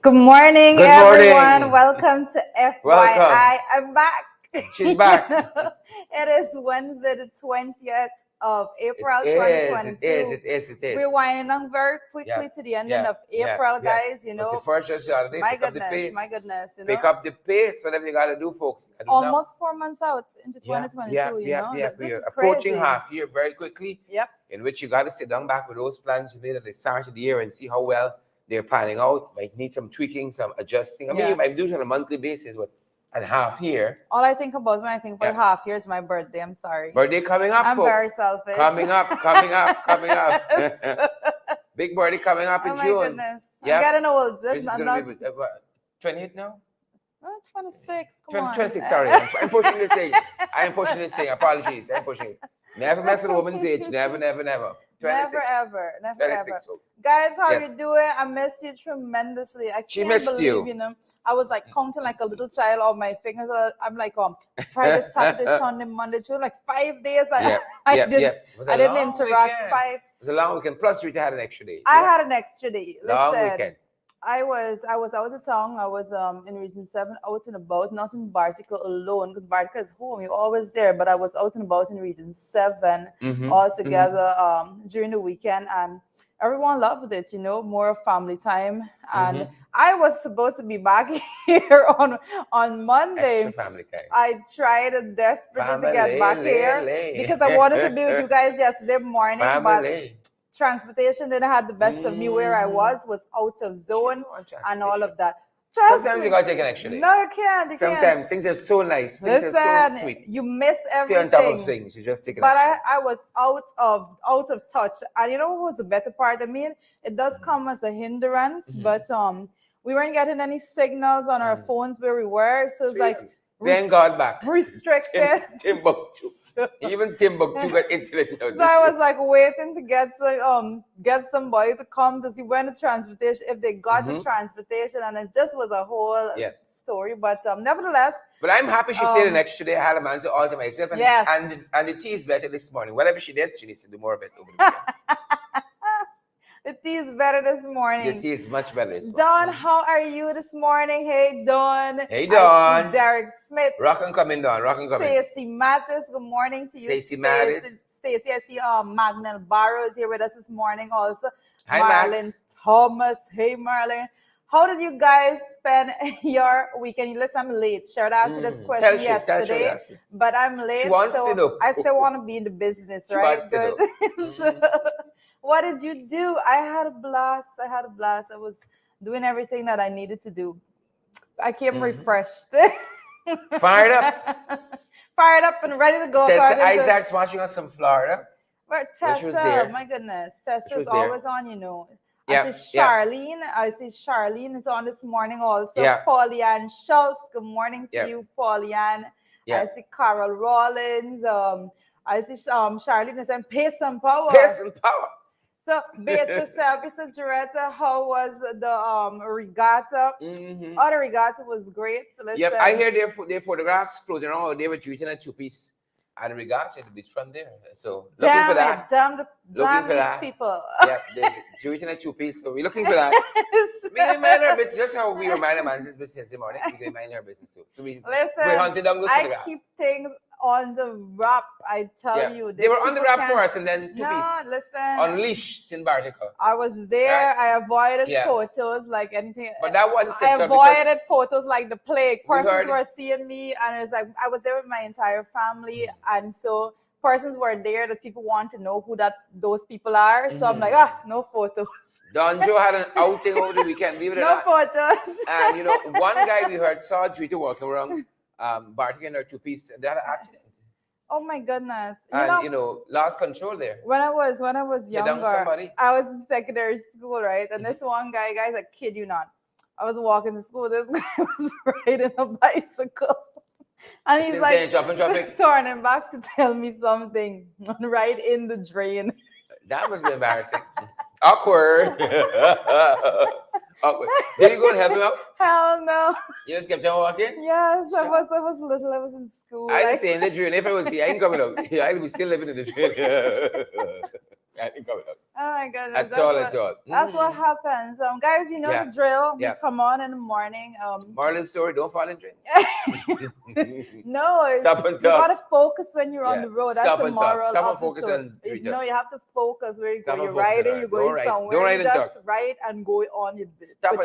Good morning, Good everyone. morning. Welcome to FYI. Welcome. I'm back. She's back. It is Wednesday, the 20th of April, It 2022. is. We're winding down very quickly to the ending of April, guys. You It's the know, first just the other day. my Pick up the goodness, pace. my goodness. You Pick know, up the pace. Whatever you gotta do, folks. Gotta do now. almost 4 months out into 2022. You know, We're this is approaching crazy. half year very quickly. Yep. In which you gotta sit down back with those plans you made at the start of the year and see how well they're panning out. Might need some tweaking, some adjusting. I mean, you might do it on a monthly basis, but at half year. All I think about when I think about half year is my birthday. I'm sorry. Birthday coming up, I'm folks. very selfish. Coming up. Big birthday coming up in June. Oh my goodness. I'm getting old. That's not 28 now? 26. Come on. 26, sorry. I'm pushing this thing. Apologies. I'm pushing it. Never mess with a woman's age. Never. 26. Never ever. 26, folks. Guys, how are you doing? I miss you tremendously. I can't believe, you know, I was like counting like a little child on my fingers. I'm like, Friday, Saturday, Sunday, Monday, Tuesday, like 5 days. I didn't interact. 5. It was a long weekend. Plus, you had an extra day. I had an extra day. Long weekend. I was out of town. I was in Region 7, out and about, not in Bartica alone, because Bartica is home. You're always there. But I was out and about in Region 7 all together during the weekend, and everyone loved it, you know, more family time. And I was supposed to be back here on Monday. Extra family time. I tried desperately to get back here because I wanted to be with you guys yesterday morning, but transportation didn't have the best of me. Where I was out of zone and all of that. Sometimes you gotta take an extra day. No, you can't. Sometimes things are so nice. Things are so sweet. You miss everything. Stay on top of things. You just take it. But I was out of touch. And you know what was the better part? I mean, it does come as a hindrance, but we weren't getting any signals on our phones where we were. So it's like thank God back. Restricted. Timbuktu. Even Timbuktu got internet. So I was like waiting to get somebody to come to see when the transportation, if they got the transportation, and it just was a whole story. But nevertheless. But I'm happy she stayed an extra day. I had a man to all to myself, and the tea is better this morning. Whatever she did, she needs to do more of it over the weekend. The tea is better this morning. The tea is much better this morning. Dawn, how are you this morning? Hey, Dawn. Hey, Dawn. Derek Smith. Rock and coming, Dawn. Rock and coming. Stacey Mattis, good morning to you. Stacey Mattis. Stacey, I see Magnell Barrows here with us this morning also. Hi, Marlon Max. Thomas. Hey, Marlon. How did you guys spend your weekend? Listen, I'm late. Should I answer this question yesterday? But I'm late, so I still want to be in the business, right? Good. What did you do? I had a blast. I was doing everything that I needed to do. I came refreshed. Fired up and ready to go. Tessa Isaac's watching us from Florida. But Tessa, my goodness. Tessa's always on, you know. I see Charlene is on this morning also. Paulianne Schultz, good morning to you, Paulianne. I see Carol Rollins. I see Charlene is saying pace and power. Pace and power. So, Beatrice Gioretta, how was the regatta? Oh, the regatta was great. Yep, I hear their photographs floating around. They were treating a two-piece at the regatta at the beach from there. So, looking for that. Damn these people. Yeah, they're treating a two-piece. So, we're looking for that. We mind our business, just how we remind a man's business this morning. We mind our business too. So, we're hunting down those photographs. I keep things on the wrap, I tell you. They were on the wrap for us and then listen. Unleashed in Bartica. I was there. I avoided photos like anything. But that one I avoided photos like the plague. Persons were seeing me, and it was like I was there with my entire family, and so persons were there that people want to know who those people are. So I'm like, no photos. Don Joe had an outing over the weekend. No photos. And you know, one guy we heard saw Juita walking around Bartica in her two-piece, and they had an accident. Oh my goodness! You know, lost control there. When I was younger, I was in secondary school, right? And this one guys, I kid you not, I was walking to school. This guy was riding a bicycle, and he's like turning back to tell me something right in the drain. That must be embarrassing. Awkward. Awkward. Did you go and help him out? Hell no. You just kept on walking? Yes, I was little. I was in school. I just stay in the drain. If I was here, I ain't coming out. I'd be still living in the drain. I ain't coming out. Oh my goodness. At all. That's what happens. Guys, you know the drill. We come on in the morning. Moral story, don't fall in drinks. No, stop and you gotta focus when you're on the road. That's the moral of the story. No, you have to focus where you go. You're riding, you're going somewhere. Don't ride and just write and go on your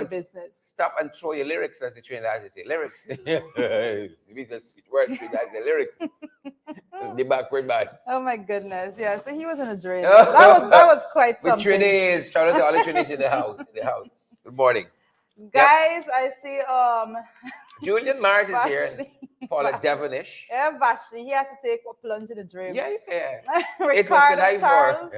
business. Stop and throw your lyrics, as the trainer say. Lyrics. These are sweet words. You guys, the lyrics. The backward bad. Oh my goodness! Yeah, so he was in a dream. That was quite something. With Trinities, shout out to all the Trinities in the house. Good morning, guys. I see. Julian Mars is here. Paula Devonish. Yeah, Vashti. He had to take a plunge in the dream. Yeah. Ricardo Charles.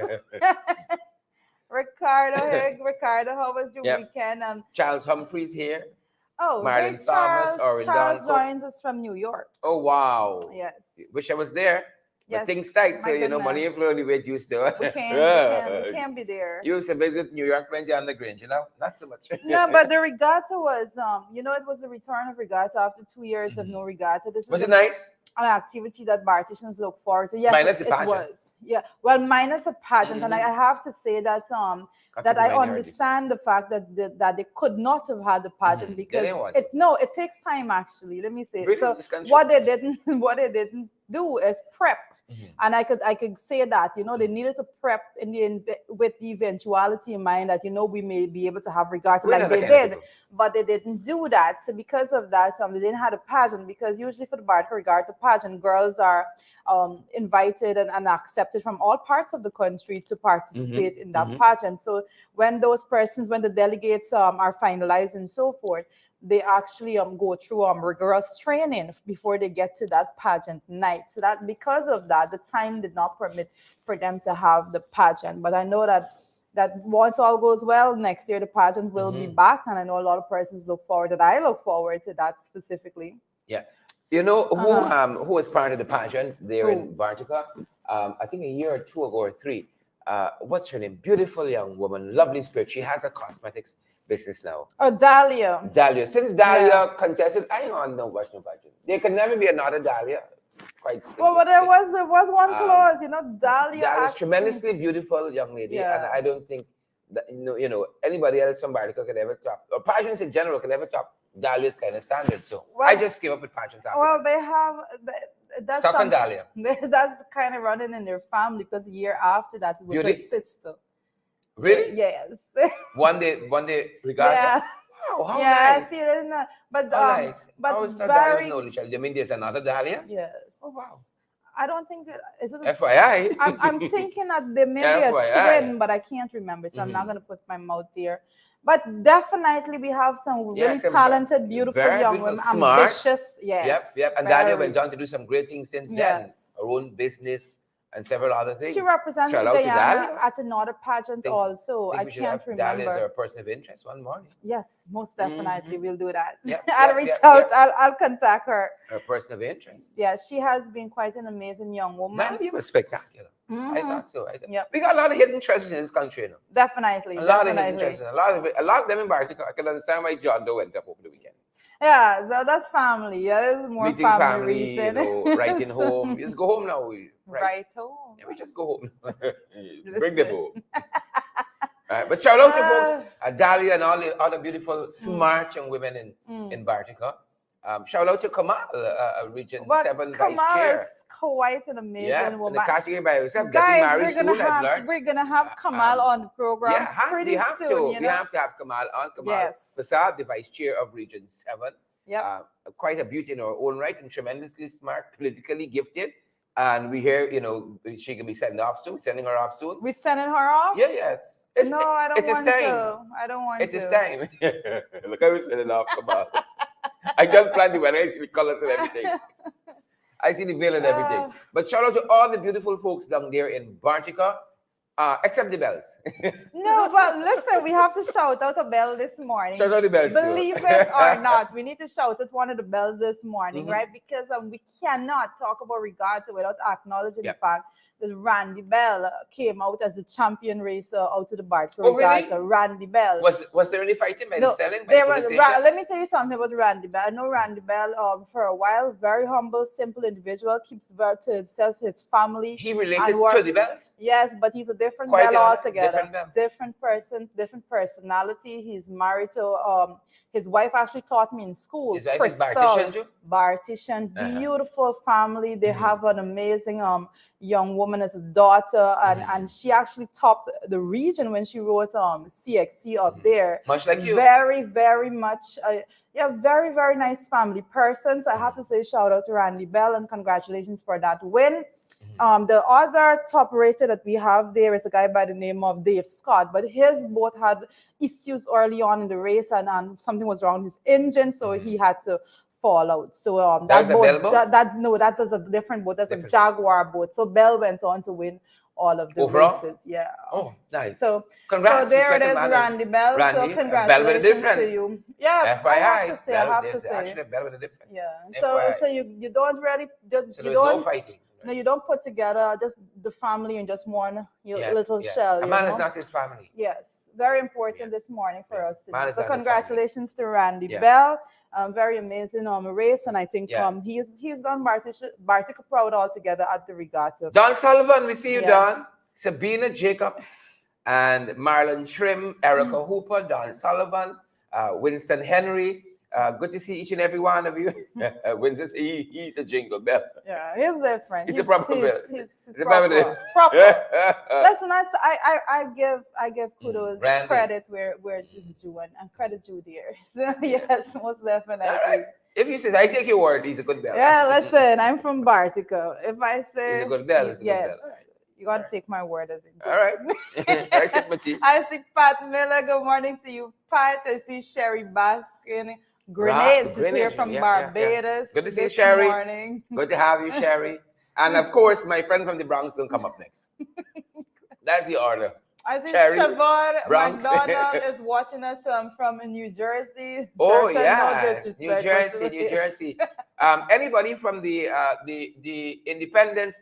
Ricardo, how was your weekend? Charles Humphreys here. Oh, Marlon Thomas. Charles joins us from New York. Oh, wow. Yes. Wish I was there. But things tight, so money ain't flowing the way it used to. We can't be there. You used to visit New York plenty on the Grange, not so much. No, but the regatta was, it was the return of regatta after 2 years of no regatta. Was it nice? An activity that Bartitians look forward to. Yes, minus the pageant. It was. Yeah, well, minus the pageant, and I have to say that that I understand the fact that they could not have had the pageant because it takes time actually. Let me say. Really? So what they didn't do is prep. And I could say that they needed to prep with the eventuality in mind that we may be able to have regatta like they did, but they didn't do that. So because of that, they didn't have a pageant, because usually for the Bartica Regatta pageant, girls are invited and accepted from all parts of the country to participate in that pageant. So when the delegates are finalized and so forth, they actually go through rigorous training before they get to that pageant night. So that because of that, the time did not permit for them to have the pageant. But I know that once all goes well, next year the pageant will be back, and I know a lot of persons look forward to that. I look forward to that specifically. Yeah. You know who was part of the pageant there in Bartica? I think a year or two ago or three. What's her name? Beautiful young woman, lovely spirit. She has a cosmetics business now. Oh, Dahlia. Since Dahlia contested, I don't know what's no pageant. There can never be another Dahlia. Quite well, but there was one clause, Dahlia is tremendously beautiful young lady, and I don't think that anybody else from Bartica could ever top, or pageants in general could ever top Dahlia's kind of standard. So I just gave up with pageants after. Well, they have that's Dahlia. That's kind of running in their family, because the year after that it was her sister. Really? Yes. One day regatta. Yeah. Wow, how nice. See, but nice. But very. You mean there's another Dahlia? Yes. Oh wow. I don't think is it FYI. I'm thinking that there may be a twin, but I can't remember, so I'm not going to put my mouth there. But definitely we have some really talented, beautiful young women, ambitious. Yes. Yep. And Dahlia went on to do some great things since then. Her own business and several other things. She represented Guyana at another pageant also. I can't remember. Dahlia is a person of interest one morning. Yes, most definitely. We'll do that. Yep, I'll reach out. I'll contact her. A person of interest. Yeah, she has been quite an amazing young woman. Dahlia was spectacular. I thought so. We got a lot of hidden treasures in this country, Definitely. A lot of hidden treasures. A lot of them in Bartica. I can understand why John Doe went up over the weekend. Yeah, so that's family. Yeah, it's more meeting family reason. Writing home. Just go home now. Right home. Yeah, we just go home. Bring them home. But shout out to folks, Dahlia and all the other beautiful, smart young women in Bartica. Shout out to Kamal, Region 7 Vice Chair. Kamal is quite an amazing woman. The category by yourself. Guys, we're gonna have Kamal on the program pretty soon. We have to have Kamal on. Kamal Fasad, the Vice Chair of Region 7. Yeah. Quite a beauty in her own right, and tremendously smart, politically gifted. And we hear, she can be sending her off soon. We're sending her off? Yeah. No, I don't want to. I don't want to. It is time. Look how we're sending off Kamal. I just planned it when I see the colors and everything. I see the veil and everything. But shout out to all the beautiful folks down there in Bartica, except the bells. No, but listen, we have to shout out a bell this morning. Shout out the bells. Believe it or not, we need to shout out one of the bells this morning, right? Because we cannot talk about regatta without acknowledging the fact Randy Bell came out as the champion racer out of the Barker Regatta. Really? Randy Bell. Was there any fighting by the selling? Let me tell you something about Randy Bell. I know Randy Bell for a while. Very humble, simple individual. Keeps very to himself, his family. He related to the Bells? Yes, but he's a different Bell altogether. Different person, different personality. He's married to his wife actually taught me in school. His wife is Bartitian? Bartitian, beautiful family. They have an amazing young woman as a daughter, and she actually topped the region when she wrote CXC up there. Much like you. Very, very much. Very, very nice family persons. I have to say shout out to Randy Bell and congratulations for that win. The other top racer that we have there is a guy by the name of Dave Scott, but his boat had issues early on in the race, and something was wrong with his engine, so he had to fall out. So that boat, that was a different boat. That's a Jaguar boat. So Bell went on to win all of the races. Yeah. Oh, nice. So congrats. So there it is, Randy Bell. So congratulations to you. Yeah. FYI. I have to say. Actually, Bell with a difference. Yeah. So you don't really no fighting. No, you don't put together just the family and just one little shell. A man is not his family. Yes, very important this morning for us. So congratulations to Randy Bell. Very amazing race, and I think he's done Bartica proud altogether at the regatta. Don Sullivan, we see you, Don. Sabina Jacobs and Marlon Trim, Erica Hooper, Don Sullivan, Winston Henry. Good to see each and every one of you. Winston, he's a jingle bell. Yeah, he's different. He's a proper bell. He's proper. Listen, I give kudos, credit where it is due, and credit due there. So yes, most definitely. Right. If you say, I take your word, he's a good bell. Yeah, listen, I'm from Bartica. If I say he's a good bell, yes. You got to take my word as it goes. All right. I sip my tea. I see Pat Miller. Good morning to you, Pat. I see Sherry Baskin. Grenades is here from Barbados. Good to see you, Sherry. Morning. Good to have you, Sherry. And of course, my friend from the Bronx will come up next. That's the order. I see Siobhan McDonald is watching us from New Jersey. Oh, yes. New Jersey. Anybody from the Independent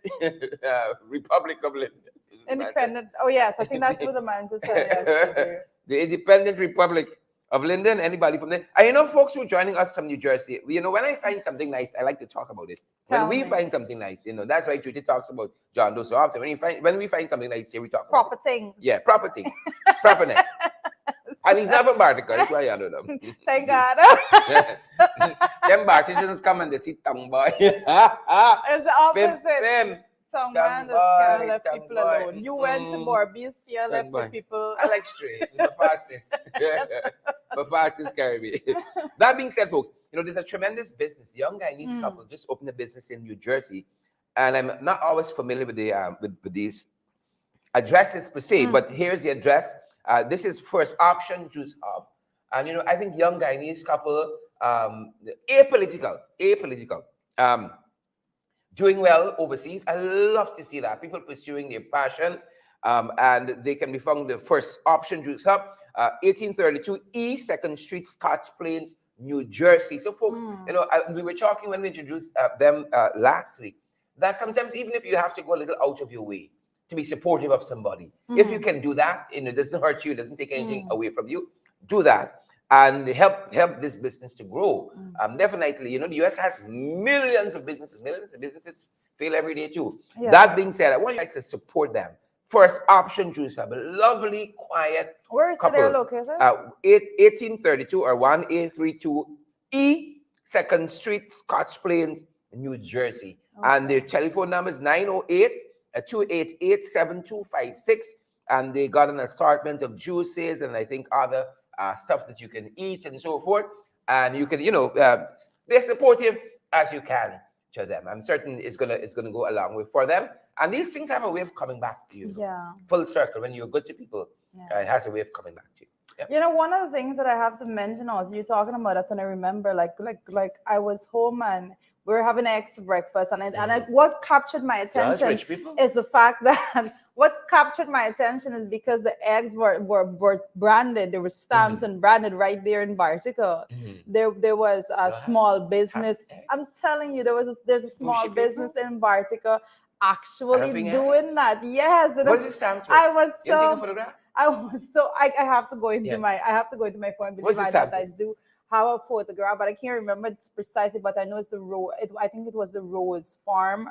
Republic of Linden? Independent. Oh, yes. I think that's what the man said yesterday. The Independent Republic of Linden. Anybody from there? I know folks who are joining us from New Jersey. You know, when I find something nice, I like to talk about it. When we find something nice, you know, that's why Tweety talks about John Doe so often. When we find something nice here, we talk about proper things. Yeah, proper things. Properness. And he's not from Bartica, that's why I don't know. Thank God. Them Barticians come and they see tongue boy. It's the opposite. Tongue man just kind of left people alone. You went to Barbizia, left the people. I like straight. It's the fastest. The fastest carry me. That being said, folks, you know, there's a tremendous business. Young Guyanese couple just opened a business in New Jersey. And I'm not always familiar with the with these addresses per se, but here's the address. This is First Option Juice Hub. And, you know, I think young Guyanese couple, apolitical, doing well overseas. I love to see that. People pursuing their passion. And they can be found the First Option Juice Hub, 1832 E 2nd Street, Scotch Plains, New Jersey. So, folks, you know, we were talking when we introduced them last week, that sometimes even if you have to go a little out of your way to be supportive of somebody, if you can do that, you know, it doesn't hurt you, it doesn't take anything away from you, do that. And help this business to grow. Definitely, you know, the U.S. has millions of businesses fail every day too. Yeah. That being said, I want you guys to support them. First Option Juice Hub, a lovely, quiet Where is couple. They located? 1832 or 1832 E 2nd Street, Scotch Plains, New Jersey. Okay. And their telephone number is 908-288-7256. And they got an assortment of juices and I think other stuff that you can eat and so forth. And you can, you know, be as supportive as you can to them. I'm certain it's gonna go a long way for them. And these things have a way of coming back to you. Yeah. Full circle. When you're good to people, it has a way of coming back to you. Yeah. You know, one of the things that I have to mention was you talking about that, and I remember like I was home and we were having eggs to breakfast, and what captured my attention is the fact that what captured my attention is because the eggs were branded, they were stamped and branded right there in Bartica. There was a small business. I'm telling you, there's a small business in Bartica. actually doing that. Yes. What is it stand for? I was you take a photograph? I have to go into my phone. Believe me, that I do have a photograph, but I can't remember it's precisely. But I know it's the Rose. I think it was the Rose Farm,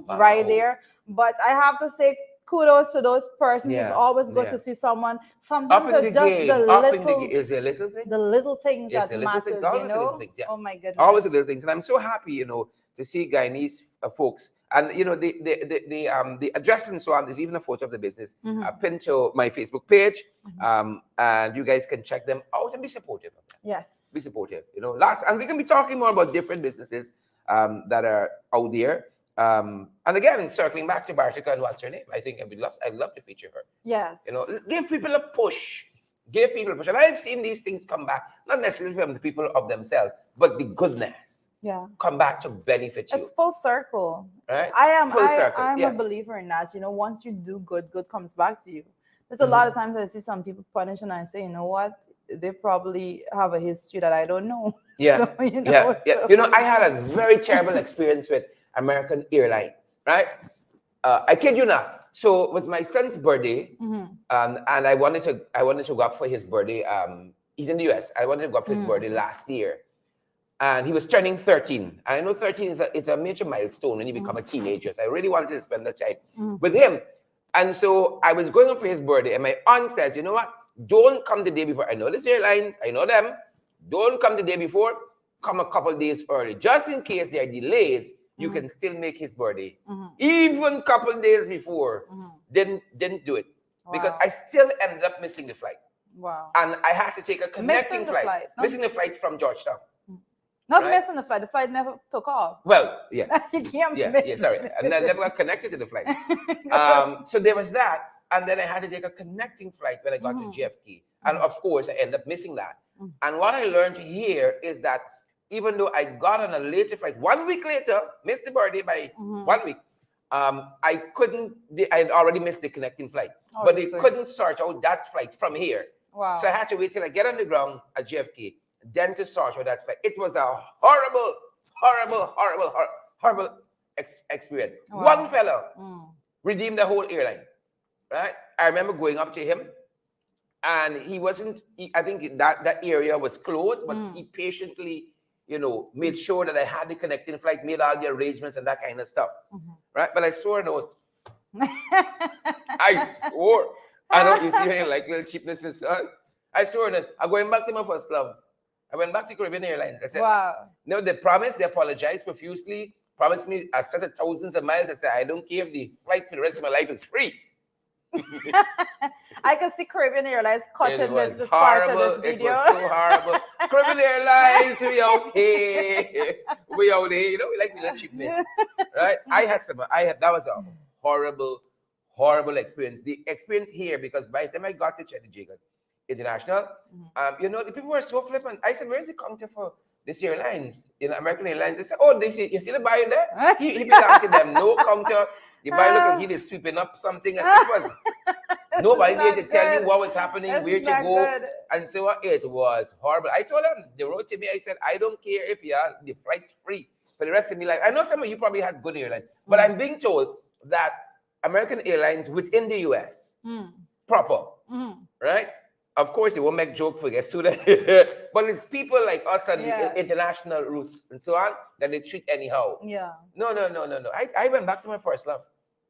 right there. But I have to say, kudos to those persons. It's always good to see someone. Sometimes it's just the little thing. The little things that matters, you know. Oh my goodness. Always the little things, and I'm so happy, you know, to see Guyanese folks. And you know, the address and so on is even a photo of the business pinned to my Facebook page. And you guys can check them out and be supportive of them. Yes. Be supportive. You know, and we can be talking more about different businesses that are out there. And again, circling back to Bartika and what's her name, I think I'd love to feature her. Yes. You know, give people a push. Give people a push. And I've seen these things come back, not necessarily from the people of themselves, but the goodness. Yeah. Come back to benefit you. It's full circle. Right? I'm a believer in that. You know, once you do good comes back to you. There's a lot of times I see some people punish and I say, you know what? They probably have a history that I don't know. Yeah. So, you know, You know, I had a very terrible experience with American Airlines, right? I kid you not. So it was my son's birthday, and I wanted to go up for his birthday. He's in the US. I wanted to go up for his birthday last year. And he was turning 13. And I know 13 is a major milestone when you become a teenager. So I really wanted to spend the time with him. And so I was going up for his birthday, and my aunt says, you know what? Don't come the day before. I know this airlines. I know them. Don't come the day before. Come a couple days early. Just in case there are delays, you can still make his birthday. Even a couple days before, didn't do it. Wow. Because I still ended up missing the flight. Wow. And I had to take a connecting flight. Missing the flight from Georgetown. Not missing the flight. The flight never took off. Well, yeah. You can't miss sorry. And I never got connected to the flight. So there was that. And then I had to take a connecting flight when I got to JFK. And of course, I ended up missing that. And what I learned here is that even though I got on a later flight, 1 week later, missed the birthday by 1 week, I had already missed the connecting flight. But they couldn't sort out that flight from here. Wow. So I had to wait till I get on the ground at JFK, then to sort out that flight. It was a horrible, horrible, horrible, horrible experience. Wow. One fellow redeemed the whole airline, right? I remember going up to him, and I think that area was closed, but he patiently, you know, made sure that I had the connecting flight, made all the arrangements and that kind of stuff, right? But I swore an oath. I swore. I know you see me like little cheapness and stuff. I swore that I'm going back to my first love. I went back to Caribbean Airlines. I said, wow. No, they promised, they apologized profusely, promised me a set of thousands of miles. I said, I don't care if the flight for the rest of my life is free. I can see Caribbean Airlines cutting this part of this video. It was so horrible. Caribbean Airlines, we out here. We out here. You know, we like the little cheapness. Right? That was a horrible, horrible experience. The experience here, because by the time I got to Chattanooga International, you know, the people were so flippant. I said, where's the counter for this airlines? You know, American Airlines. They said, oh, you see the buyer there? He belonged to them. No counter. The buyer looked like he is sweeping up something. And it was nobody there to tell you what was happening, where to go. Good. And so it was horrible. I told them, they wrote to me, I said, I don't care if the flight's free for the rest of my life. I know some of you probably had good airlines, but I'm being told that American Airlines within the US, proper, right? Of course, they won't make joke for guests, but it's people like us on the international routes and so on that they treat anyhow. Yeah. No. I went back to my first love.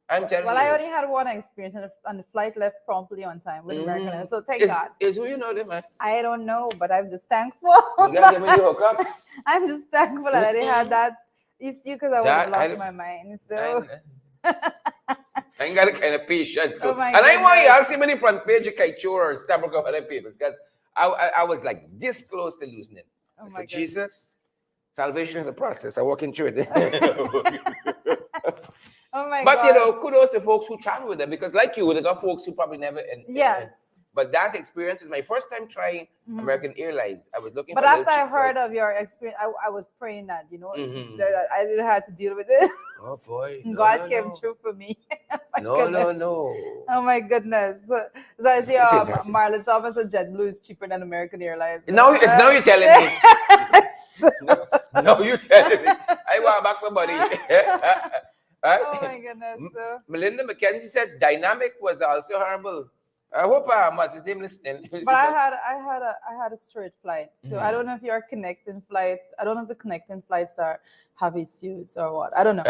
I'm telling you. Well, I only had one experience, and the flight left promptly on time with American Airlines. So thank God. Is who you know them, man? I don't know, but I'm just thankful. You gotta give me the hook up. I'm just thankful that I didn't have that issue because I would have lost my mind. So. I ain't got a kind of patience. So. And I want you to see me in the front page of Kaichur or Stabrook or other papers because I was like this close to losing it. I said, Jesus, salvation is a process. I'm walking through it. Oh my God. But you know, kudos to folks who travel with them because like you, they got folks who probably never. But that experience was my first time trying American Airlines. I was looking. But after I heard of your experience, I was praying that that I didn't have to deal with it. Oh boy! God came through for me. No. Oh my goodness! So I see, Marlon Thomas and JetBlue is cheaper than American Airlines. Now you're telling me. No, you're telling me. I want back my money. Right? Oh my goodness. Melinda McKenzie said dynamic was also horrible. I hope what's his name listening. But I had a straight flight, so I don't know if your connecting flights. I don't know if the connecting flights have issues or what. I don't know.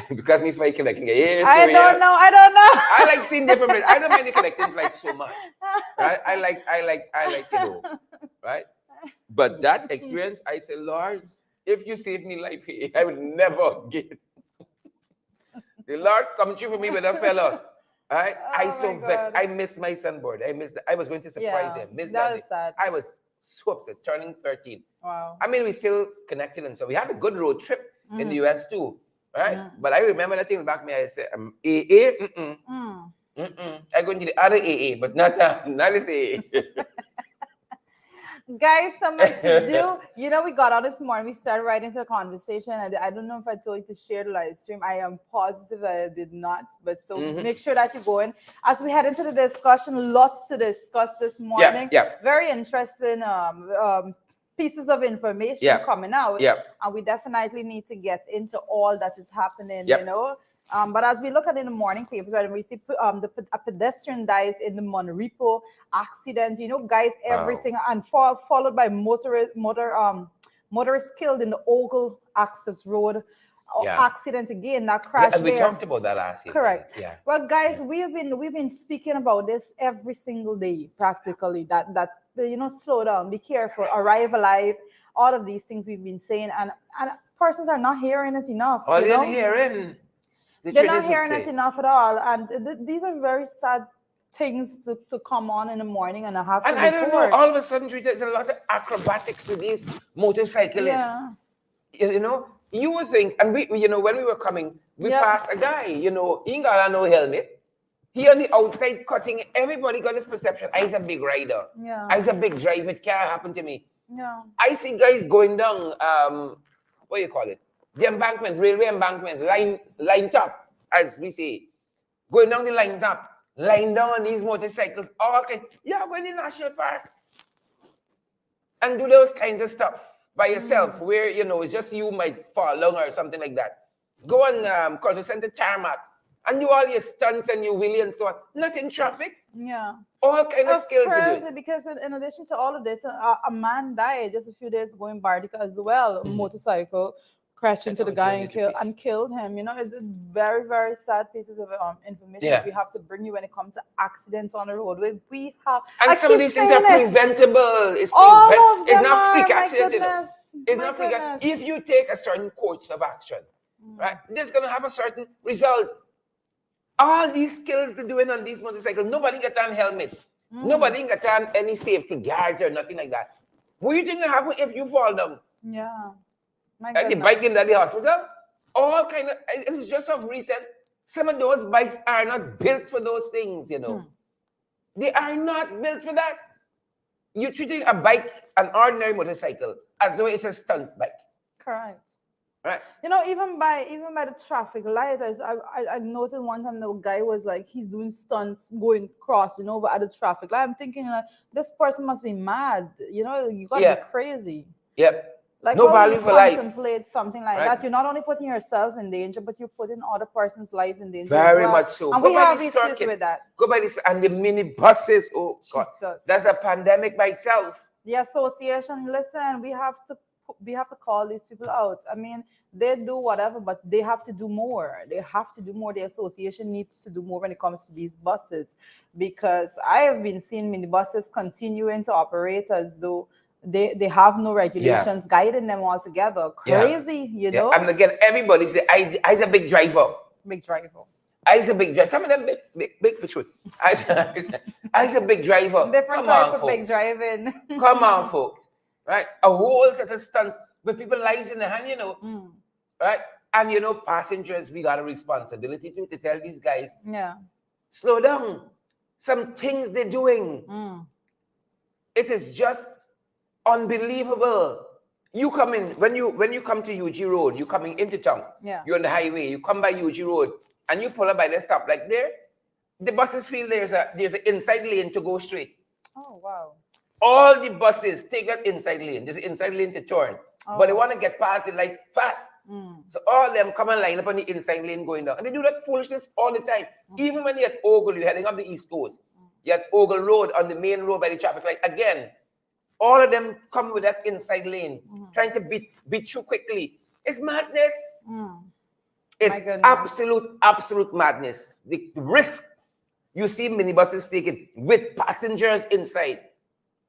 Because me flight connecting. Yeah, so I don't know. I like seeing different places. I don't mind the connecting flights so much, right? I like right? But that experience, I say, Lord, if you save me life here, I would never get. The Lord come true for me with a fellow. Right? I so vexed. I missed my son board. I was going to surprise him. Missed that was sad. I was so upset. Turning 13. Wow. I mean, we still connected, and so we had a good road trip in the US too. Right? But I remember that thing back me. I said, AA. I go into the other AA, but not this AA. Guys, so much to do. You know, we got out this morning. We started right into the conversation. I don't know if I told you to share the live stream. I am positive I did not. But so make sure that you go in. As we head into the discussion, lots to discuss this morning. Very interesting pieces of information coming out. And we definitely need to get into all that is happening, you know. But as we look at in the morning papers, right, we see a pedestrian dies in the Monrepo accident. You know, guys, every single and followed by motorists killed in the Ogle Access Road accident again. That crash. And we talked about that last year. Correct. Yeah. Well, guys, we've been speaking about this every single day, practically. That you know, slow down, be careful, arrive alive. All of these things we've been saying, and persons are not hearing it enough. All you're hearing. They're not hearing it enough at all, and these are very sad things to come on in the morning, and I have to. And I don't know. All of a sudden, there's a lot of acrobatics with these motorcyclists. Yeah. You know, you would think, and we, you know, when we were coming, we passed a guy. You know, he ain't got no helmet. He on the outside cutting. Everybody got this perception. I's a big rider. Yeah. I's a big driver. It can't happen to me. Yeah. I see guys going down. What do you call it? The embankment, railway embankment, line top, as we say. Going down the line top, lying down on these motorcycles. Oh, okay. Yeah, go in the national park. And do those kinds of stuff by yourself, where, you know, it's just you might fall down or something like that. Go on Culture Center tarmac and do all your stunts and your wheelie and so on. Not in traffic. Yeah. All kind of skills to do. Because in addition to all of this, a man died just a few days ago in Bardica as well, motorcycle. Crashed into the guy and killed him. You know, it's very, very sad pieces of information we have to bring you when it comes to accidents on the road. We have, and some of these things are preventable. It's not freak accidents. It's not freak accidents. If you take a certain course of action, right, there's going to have a certain result. All these skills they're doing on these motorcycles, nobody got on helmet. Nobody got on any safety guards or nothing like that. What do you think will happen if you fall down? Yeah. And the bike in the hospital, all kind of, it's just of recent. Some of those bikes are not built for those things, you know. They are not built for that. You're treating a bike, an ordinary motorcycle, as though it's a stunt bike. Correct. Right. You know, even by the traffic light, I noticed one time the guy was like, he's doing stunts going cross, you know, but at the traffic light. I'm thinking, like, this person must be mad. You know, you gotta be crazy. Yep. Like, no value for life. Contemplate something like that. You're not only putting yourself in danger, but you're putting other person's lives in danger. Very much so. And we have issues with that. Go by this, and the mini buses. Oh God, that's a pandemic by itself. The association, listen, we have to call these people out. I mean, they do whatever, but they have to do more. They have to do more. The association needs to do more when it comes to these buses, because I have been seeing mini buses continuing to operate as though they have no regulations guiding them altogether. Crazy, you know. And again, everybody say, I's a big driver. Big driver. I's a big driver. Some of them big for sure. I's a big driver. Different type of big driving. Come on, folks. Right? A whole set of stunts with people's lives in the hand, you know. Right? And, you know, passengers, we got a responsibility to tell these guys, slow down. Some things they're doing. It is just unbelievable. You come in, when you come to UG Road, you're coming into town. Yeah. You're on the highway, you come by UG Road, and you pull up by the stop like there. The buses feel there's an inside lane to go straight. Oh wow. All the buses take that inside lane. There's an inside lane to turn. but they want to get past it like fast. So all of them come and line up on the inside lane going down. And they do that foolishness all the time. Even when you're at Ogle, you're heading up the East Coast. You're at Ogle Road, on the main road by the traffic light. Again, all of them come with that inside lane, trying to beat you quickly. It's madness. It's absolute madness. The risk you see minibuses taking with passengers inside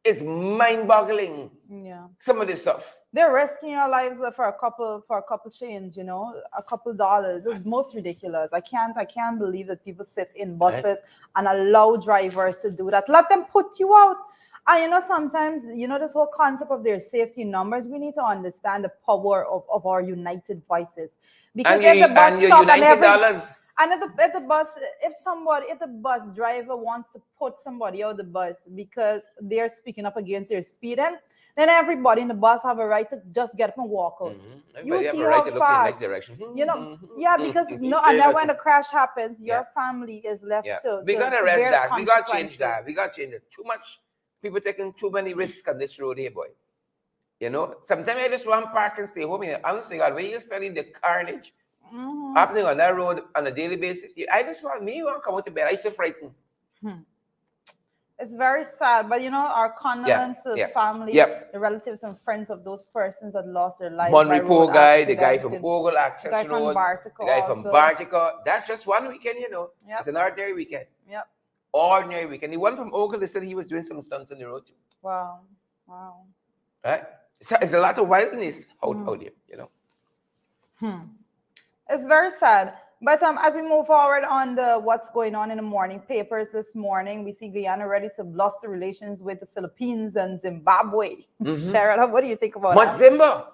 is mind-boggling. Yeah. Some of this stuff. They're risking your lives for a couple change, you know, a couple dollars. It's most ridiculous. I can't believe that people sit in buses and allow drivers to do that. Let them put you out. And you know, sometimes, you know, this whole concept of their safety numbers, we need to understand the power of our united voices. Because if the bus stop and if the bus driver wants to put somebody out the bus because they're speaking up against their speeding, then everybody in the bus have a right to just get up and walk out. You see how fast, you know, because no, and then when the crash happens, your family is left to. We gotta arrest that. We gotta change that. We gotta change it. Too much people taking too many risks on this road here, boy. You know, sometimes I just want to park and stay home. Honestly, God, when you're studying the carnage happening on that road on a daily basis, I just want to come out to bed. I used to frighten. It's very sad, but you know, our condolences to the family, the relatives and friends of those persons that lost their lives. Monrepo guy, the guy from Ogle Access Road, the guy from Bartica. That's just one weekend, you know. It's an ordinary weekend. Ordinary weekend. The one from Ogle, they said he was doing some stunts on the road too. Wow. Right? So it's a lot of wildness out here, you know. It's very sad. But as we move forward on what's going on in the morning papers this morning, we see Guyana ready to bluster relations with the Philippines and Zimbabwe. Sharon, what do you think about Mudzimba.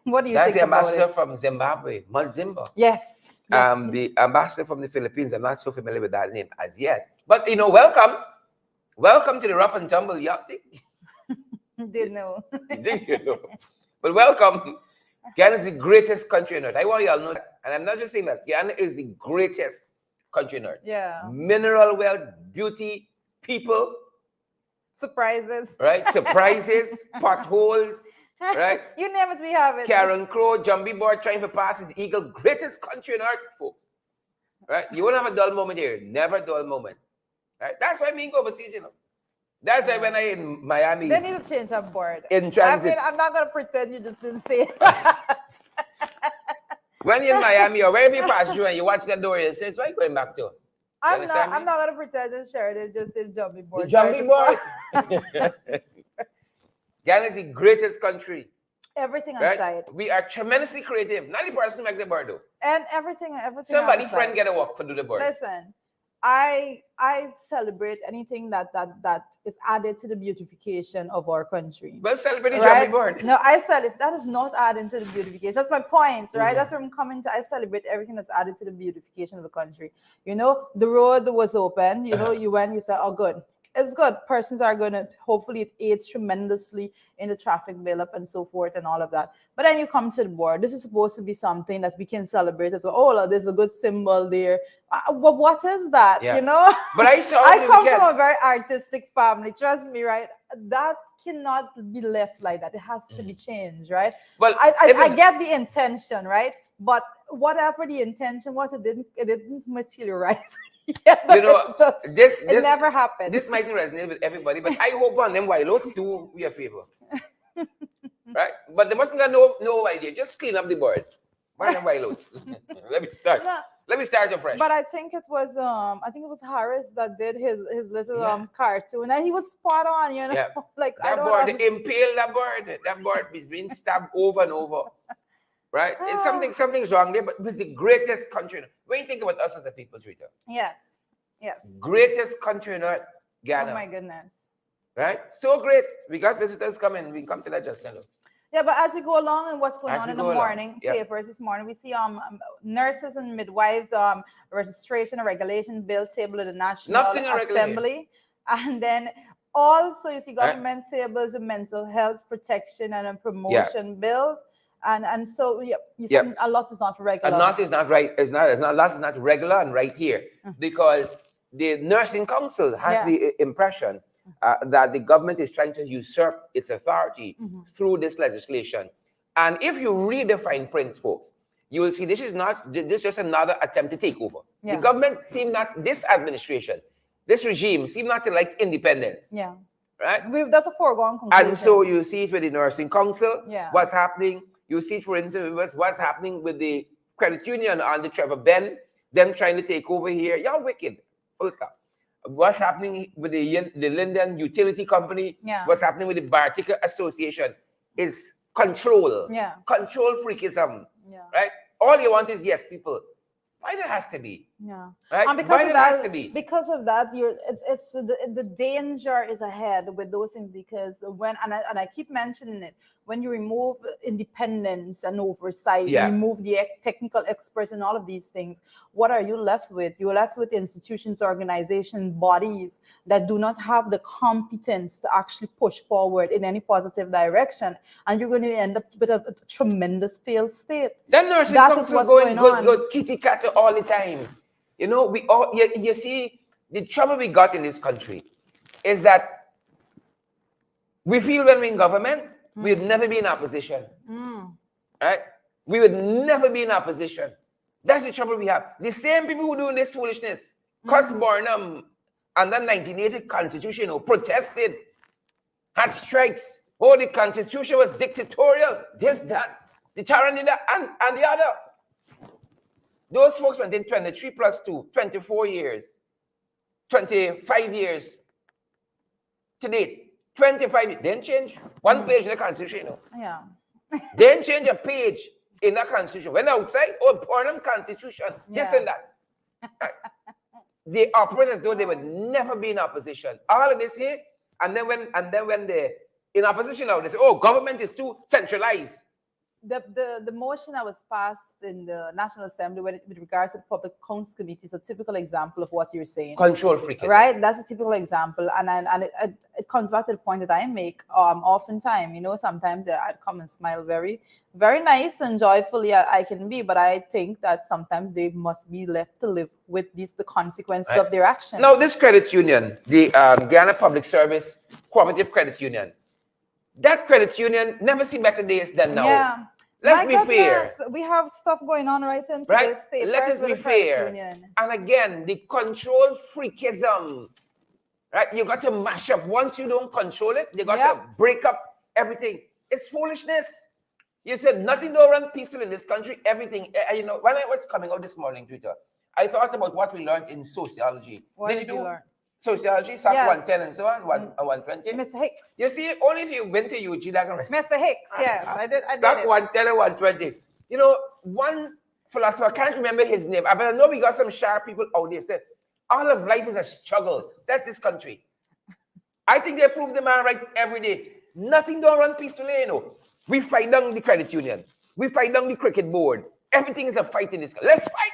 What do you That's think about the ambassador from Zimbabwe, Mudzimba. Yes. The ambassador from the Philippines, I'm not so familiar with that name as yet. But, you know, welcome. Welcome to the rough and tumble yacht. Didn't know. Didn't you know? But welcome. Guyana is the greatest country on earth. I want you all to know that. And I'm not just saying that. Guyana is the greatest country on earth. Yeah. Mineral wealth, beauty, people. Surprises. Right? Surprises, potholes. Right? You name it, we have it. Karen Crow, Jumbie Board trying to pass his eagle. Greatest country on earth, folks. Right? You won't have a dull moment here. Never a dull moment. Right? That's why I go overseas, you know. That's why when I in Miami. They need to change our board. In transit. I mean, I'm not going to pretend you just didn't say that. When you're in Miami or wherever you pass through and you watch that door, it says, where are you going back to? I'm not going to pretend that Sheridan just did Jumbie Board. The Jumbie Board. Guyana is the greatest country. Everything aside. We are tremendously creative. Not the person who make the board, though. And everything. Somebody friend get a walk for do the board. Listen. I celebrate anything that is added to the beautification of our country. Well, celebrate the Jumbie Board. No, I celebrate that is not added to the beautification. That's my point, right? That's where I'm coming to. I celebrate everything that's added to the beautification of the country. You know, the road was open. You know, you went. You said, "Oh, good." It's good. Persons are going to, hopefully it aids tremendously in the traffic buildup and so forth and all of that. But then you come to the board. This is supposed to be something that we can celebrate as well. Oh, there's a good symbol there. But what is that? You know? But I come from a very artistic family. Trust me, right? That cannot be left like that. It has to be changed, right? Well, I get the intention, right? But whatever the intention was, it didn't materialize. You know, it never happened. This might not resonate with everybody, but I hope one of them white do we a favor. Right? But they mustn't got no idea. Just clean up the board. One of them white Let me start. Let me start afresh. But I think it was Harris that did his little cartoon, and he was spot on, you know. Yeah. Like that board, impale that board. That board is being stabbed over and over. Right? It's something's wrong there, but it's the greatest country. When you think about us as a people, Rita. Yes. Greatest country on earth, Ghana. Oh my goodness. Right? So great. We got visitors coming. We come to that just now. Yeah, but as we go along and what's going on in the morning papers this morning, we see nurses and midwives registration and regulation bill table at the National Assembly. And then also you see government tables and mental health protection and a promotion bill. And so you see a lot is not regular. A lot is not right. A lot is not regular and right here because the Nursing Council has the impression that the government is trying to usurp its authority through this legislation. And if you read the fine prints, folks, you will see this is just another attempt to take over. The government this administration, this regime seem not to like independence. Yeah. Right? That's a foregone conclusion. And so you see it with the nursing council, what's happening. You see, for instance, what's happening with the credit union on the Trevor Ben, them trying to take over here. Y'all wicked. Full stop. What's happening with the Linden Utility Company, what's happening with the Bartica Association is control. Control freakism. Right? All you want is yes, people. Why there has to be? Yeah. Right? And because of that, it's the danger is ahead with those things, because when and I keep mentioning it, when you remove independence and oversight, you remove the technical experts and all of these things, what are you left with? You're left with institutions, organizations, bodies that do not have the competence to actually push forward in any positive direction, and you're going to end up with a tremendous failed state. That nursing council going good kitty cat all the time. You know, we all you see the trouble we got in this country is that we feel when we're in government, we'd never be in opposition. Right? We would never be in opposition. That's the trouble we have. The same people who doing this foolishness, Cus Burnham under 1980 Constitution, protested, had strikes. Oh, the Constitution was dictatorial. This, that, the tyranny, and the other. Those folks went in 23 plus 2, 24 years, 25 years to date. 25 years. They didn't change one page in the Constitution. Yeah. They didn't change a page in the Constitution. When outside, Burnham Constitution, this and that. They operate as though they would never be in opposition. All of this here, and then when they're in opposition now, they say, oh, government is too centralized. The motion that was passed in the National Assembly with regards to the Public Accounts Committee is a typical example of what you're saying. Control freaking. Right? That's a typical example. And it comes back to the point that I make oftentimes. You know, sometimes I'd come and smile very, very nice and joyfully I can be, but I think that sometimes they must be left to live with the consequences of their actions. Now, this credit union, the Guyana Public Service Cooperative Credit Union, that credit union never seen better days than now. Yeah. Let's be fair. We have stuff going on right in today's paper. Let us be fair. And again, the control freakism. Right? You got to mash up. Once you don't control it, you got to break up everything. It's foolishness. You said nothing don't run peaceful in this country. Everything. You know, when I was coming out this morning, Twitter, I thought about what we learned in sociology. What did you learn? Sociology, SAC 110 and so on, 120. Mr. Hicks. You see, only if you went to UG, like Mr. Hicks, yes, I did. SAC 110 and 120. You know, one philosopher, I can't remember his name, but I know we got some sharp people out there said, all of life is a struggle. That's this country. I think they prove the man right every day. Nothing don't run peacefully, you know. We fight down the credit union. We fight down the cricket board. Everything is a fight in this country. Let's fight.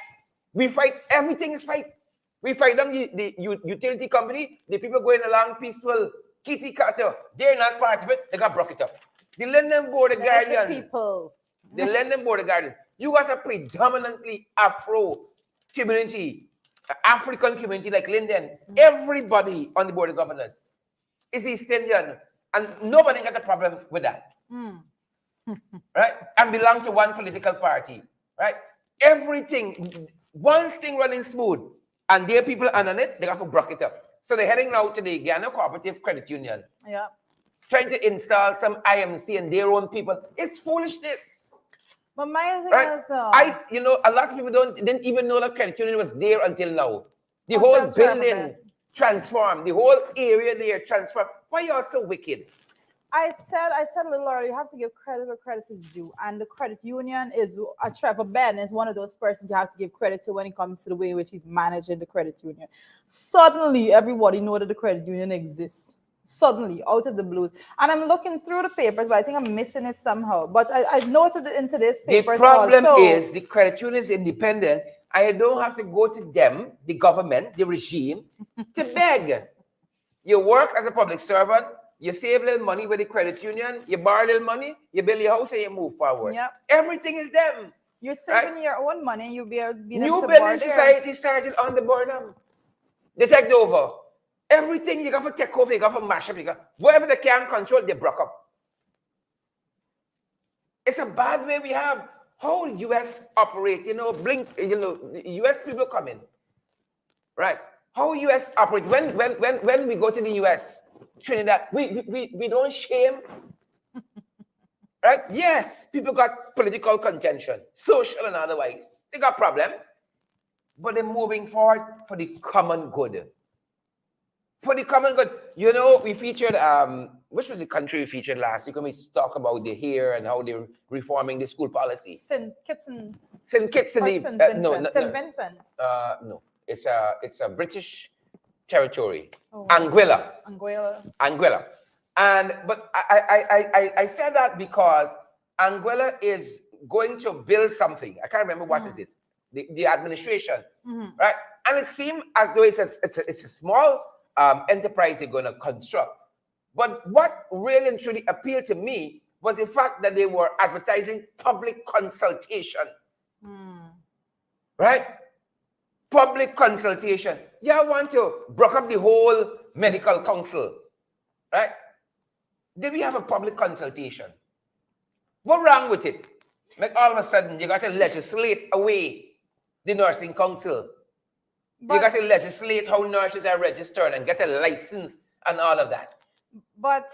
We fight. Everything is fight. We fight down the utility company, the people going along peaceful, kitty cutter. They're not part of it. They got broke it up. The Linden Board of Guardians. The Linden Board of Guardians. You got a predominantly Afro community, African community like Linden. Everybody on the Board of Governors is East Indian. And nobody got a problem with that. Right? And belong to one political party. Right? Everything, one thing running smooth. And their people under it, they got to break it up. So they're heading now to the Guyana Cooperative Credit Union. Yeah. Trying to install some IMC and their own people. It's foolishness. But my thing is, you know, a lot of people didn't even know that credit union was there until now. The whole building transformed. The whole area there transformed. Why are you so wicked? I said a little earlier, you have to give credit where credit is due. And the credit union is, Trevor Ben is one of those persons you have to give credit to when it comes to the way in which he's managing the credit union. Suddenly, everybody knows that the credit union exists. Suddenly, out of the blues. And I'm looking through the papers, but I think I'm missing it somehow. But I noted in today's papers. The problem is the credit union is independent. I don't have to go to them, the government, the regime, to beg. You work as a public servant. You save a little money with the credit union, you borrow a little money, you build your house, and you move forward. Yep. Everything is them. You're saving your own money, you'll be able to New building society started on the Burnham. They take over. Everything you got to take over, you got to mash up. Whatever they can control, they broke up. It's a bad way we have. How US operate, US people come in, right? How US operate when we go to the US, Trinidad, we don't shame, right? Yes, people got political contention, social and otherwise. They got problems, but they're moving forward for the common good. For the common good. We featured, which was the country we featured last week when we talk about the hair and how they're reforming the school policy? St. Kitts and St. Kitts and St. Vincent. no, St. Vincent. No, it's a British territory. Oh, Anguilla. But I said that because Anguilla is going to build something. I can't remember what is it. The administration, right? And it seemed as though it's a small enterprise they're going to construct. But what really and truly appealed to me was the fact that they were advertising public consultation. Right? Public consultation. Yeah, I want to break up the whole medical council. Right? Did we have a public consultation? What's wrong with it? Like all of a sudden, you got to legislate away the nursing council. You got to legislate how nurses are registered and get a license and all of that. But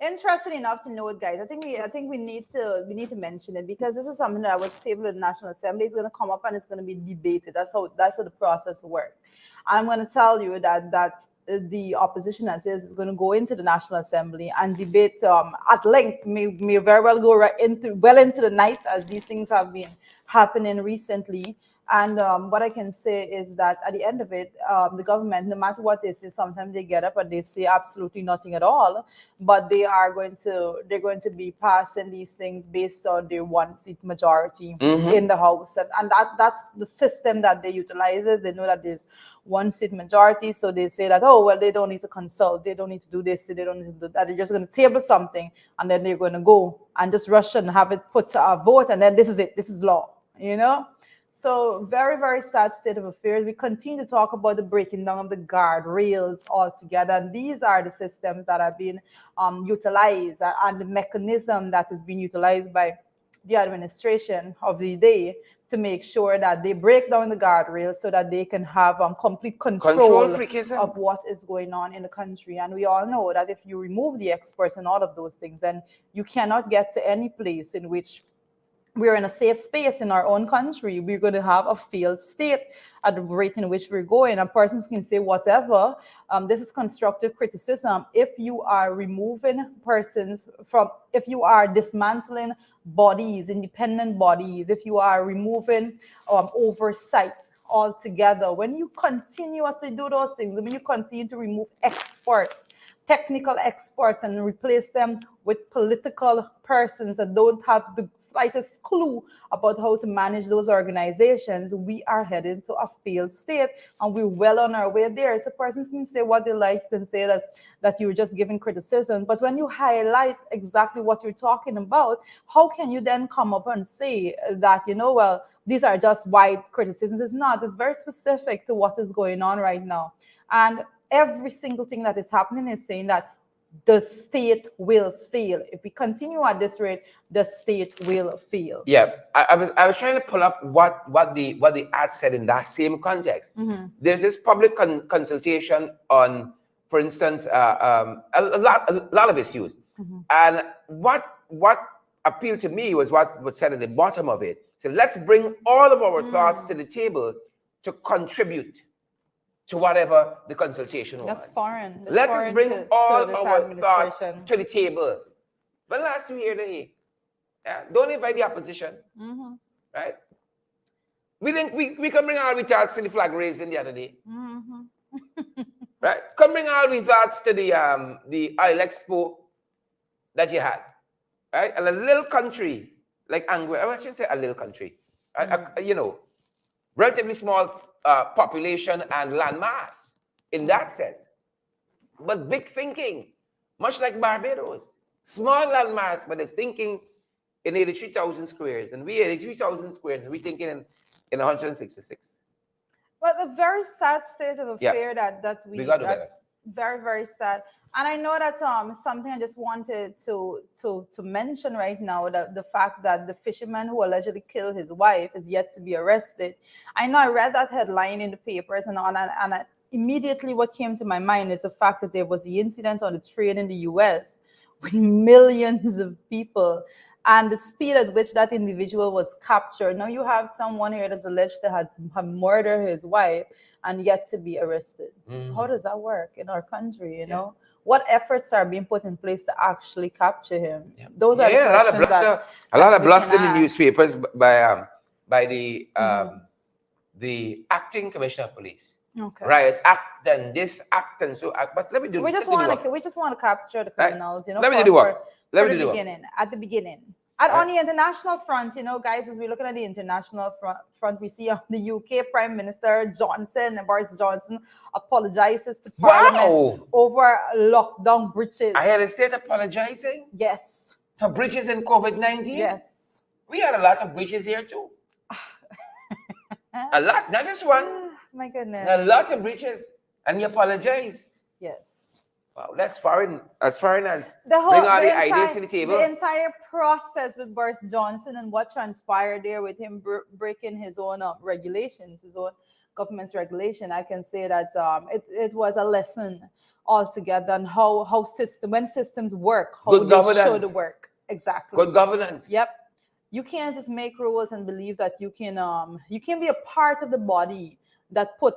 interesting enough to note, guys. I think we need to mention it because this is something that was tabled in the National Assembly. It's going to come up and it's going to be debated. That's how the process works. I'm going to tell you that the opposition as is going to go into the National Assembly and debate at length. May very well go into the night, as these things have been happening recently. And what I can say is that at the end of it, the government, no matter what they say, sometimes they get up and they say absolutely nothing at all. But they're going to be passing these things based on their one-seat majority in the House, and that's the system that they utilize. They know that there's one-seat majority, so they say that, oh well, they don't need to consult, they don't need to do this, they don't need to do that. They're just going to table something, and then they're going to go and just rush and have it put to a vote, and then this is it. This is law. So very, very sad state of affairs. We continue to talk about the breaking down of the guardrails altogether. And these are the systems that are being utilized and the mechanism that is being utilized by the administration of the day to make sure that they break down the guardrails so that they can have complete control of what is going on in the country. And we all know that if you remove the experts and all of those things, then you cannot get to any place in which we're in a safe space in our own country. We're going to have a failed state at the rate in which we're going. And persons can say whatever. This is constructive criticism. If you are removing persons if you are dismantling bodies, independent bodies, if you are removing oversight altogether, when you continuously do those things, when you continue to remove experts, technical experts, and replace them with political persons that don't have the slightest clue about how to manage those organizations, we are heading to a failed state, and we're well on our way there. So persons can say what they like, you can say that you're just giving criticism, but when you highlight exactly what you're talking about, how can you then come up and say that, well, these are just wide criticisms? It's not. It's very specific to what is going on right now. And every single thing that is happening is saying that the state will fail. If we continue at this rate, the state will fail. Yeah, I was trying to pull up what the ad said in that same context. There's this public consultation on, for instance, a lot of issues, and what appealed to me was what was said at the bottom of it. So let's bring all of our thoughts to the table to contribute to whatever the consultation was. That's foreign. Let us bring all our thoughts to the table. But last we hear the don't invite the opposition, right? We can bring all we thoughts to the flag raising the other day, right? Come bring all we thoughts to the Oil Expo that you had, right? And a little country like Anguilla, I shouldn't say a little country, relatively small population and land mass in that sense, but big thinking, much like Barbados, small land mass, but they're thinking in 83,000 squares, and we 83,000 squares, and we thinking in 166. Well, a very sad state of affair that we got. Very, very sad. And I know that something I just wanted to mention right now, that the fact that the fisherman who allegedly killed his wife is yet to be arrested. I know I read that headline in the papers and immediately what came to my mind is the fact that there was the incident on the train in the US with millions of people and the speed at which that individual was captured. Now you have someone here that's alleged to have murdered his wife and yet to be arrested. How does that work in our country, you know? What efforts are being put in place to actually capture him? Those are the questions a lot of bluster in the newspapers by the acting commissioner of police. Okay. Right, act and this act and so act. But let me do. We just want to capture the criminals, you know. Let me do the work. At the beginning. And on the international front, you know, guys, as we're looking at the international front, we see the UK Prime Minister Boris Johnson apologizes to Parliament over lockdown breaches. I had a state apologizing? Yes. For breaches in COVID-19? Yes. We had a lot of breaches here too. A lot, not just one. My goodness. A lot of breaches. And you apologize. Yes. Wow, that's foreign as bring all the ideas to the table. The entire process with Boris Johnson and what transpired there with him breaking his own regulations, his own government's regulation, I can say that it was a lesson altogether on when systems work, how they should work. Exactly. Good governance. Yep. You can't just make rules and believe that you can be a part of the body that put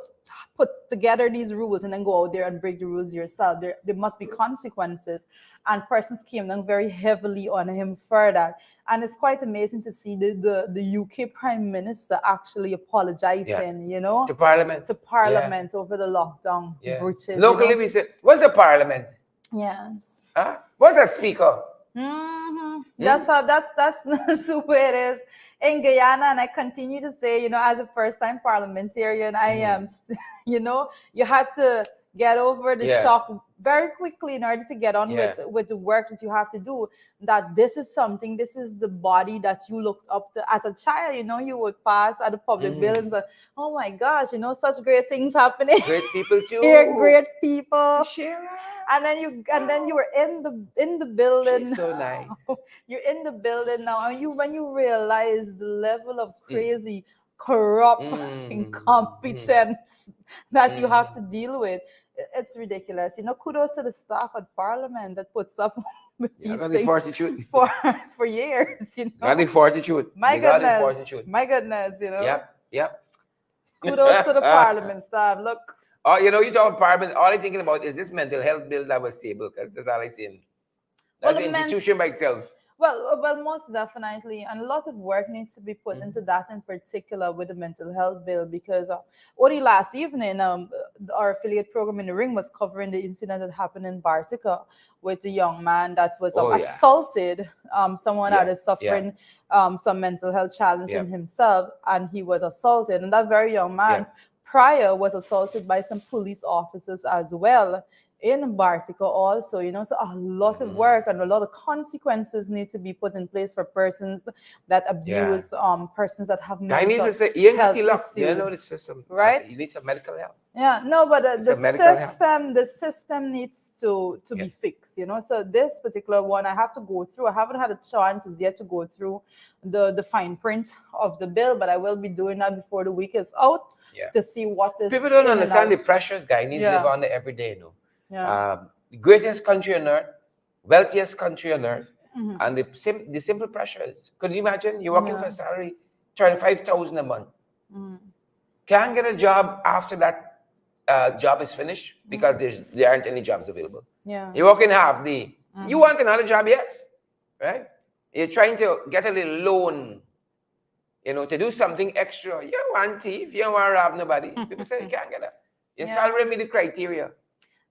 together these rules and then go out there and break the rules yourself. There must be consequences. And persons came down very heavily on him for that. And it's quite amazing to see the UK Prime Minister actually apologizing, you know, to Parliament over the lockdown breaches. Locally, you know? We say, what's a Parliament? Yes. What's a speaker? That's the way it is in Guyana, and I continue to say, you know, as a first-time parliamentarian, I am, you know, you had to get over the shock very quickly in order to get on with the work that you have to do. That this is the body that you looked up to as a child. You know, you would pass at the public buildings and, oh my gosh, you know, such great things happening. Great people too. Here, great people. Share. And then you were in the building. She's so nice. You're in the building now, and when you realize the level of crazy, corrupt, incompetence that you have to deal with, it's ridiculous. You know, kudos to the staff at Parliament that puts up with these things for years. You know, got the fortitude. My goodness, you know. Yep. Kudos to the Parliament staff. Look. Oh, you know, you talk about Parliament, all I'm thinking about is this mental health bill that was tabled, because that's all I see. That's an institution by itself. Well, most definitely, and a lot of work needs to be put into that in particular with the mental health bill, because only last evening, our affiliate program In the Ring was covering the incident that happened in Bartica with the young man that was assaulted, someone that is suffering some mental health challenge in himself, and he was assaulted, and that very young man prior was assaulted by some police officers as well in Bartica also, you know. So a lot of work and a lot of consequences need to be put in place for persons that abuse, persons that have mental health issues. You know the system, right? You need some medical help. Yeah, no, but the system needs to be fixed, you know. So this particular one, I have to go through. I haven't had a chance as yet to go through the fine print of the bill, but I will be doing that before the week is out to see what is. People don't understand the pressures, guy. Needs to live on there every day, no. The greatest country on earth, wealthiest country on earth, and the simple pressures. Could you imagine? You're working for a salary, 35,000 a month. Can't get a job after that job is finished because there aren't any jobs available. You're working half day. You want another job, yes, right? You're trying to get a little loan, you know, to do something extra. You don't want thief, you don't want to rob nobody. People say you can't get that. Your salary meet the criteria.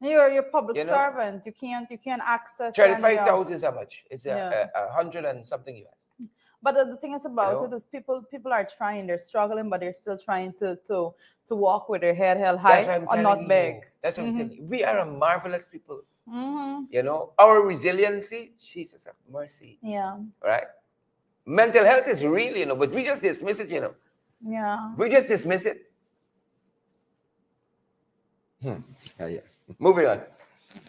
You're a public servant. You can't access 35,000 is how much? It's 100 and something US. But the thing is about it is people are trying. They're struggling, but they're still trying to walk with their head held high and not beg. That's what I'm telling you. We are a marvelous people. You know, our resiliency, Jesus have mercy. Yeah. Right? Mental health is real, you know, but we just dismiss it, you know. Yeah. We just dismiss it. Moving on.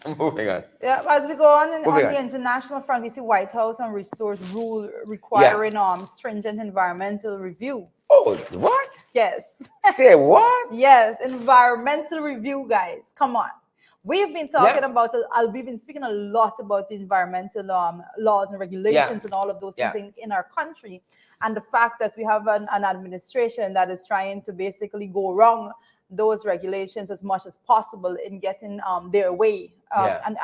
Moving on. Yeah, as we go on the international front, we see White House on restores rule requiring stringent environmental review. Oh, what? Yes. Say what? Yes, environmental review, guys. Come on. We've been talking about, we've been speaking a lot about the environmental laws and regulations and all of those things in our country. And the fact that we have an administration that is trying to basically go around those regulations as much as possible in getting their way. And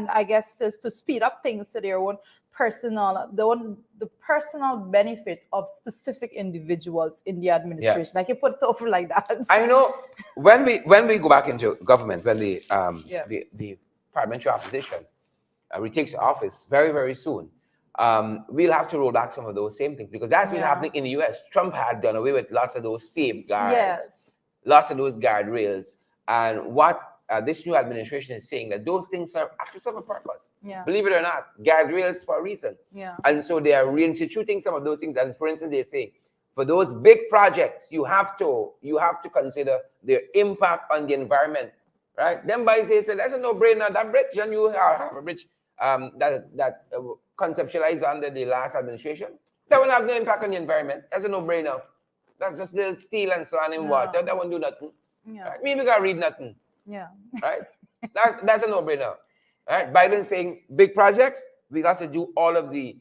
I guess to speed up things to their own personal, the personal benefit of specific individuals in the administration. I can put it over like that. I know when we go back into government, when the parliamentary opposition retakes office very, very soon, we'll have to roll back some of those same things, because that's been happening in the US. Trump had done away with lots of those safeguards, lots of those guardrails, and what this new administration is saying, that those things are actually serve a purpose. Believe it or not, guardrails for a reason. And so they are reinstituting some of those things. And for instance, they're saying, for those big projects, you have to consider their impact on the environment, right? Then by say that's a no-brainer. That bridge, and you have a bridge that conceptualized under the last administration, that will have no impact on the environment. That's a no-brainer. That's just little steel and so on in water. That won't do nothing. Right? Me, we gotta read nothing. Right? That's a no-brainer. Right? Biden saying big projects, we got to do all of the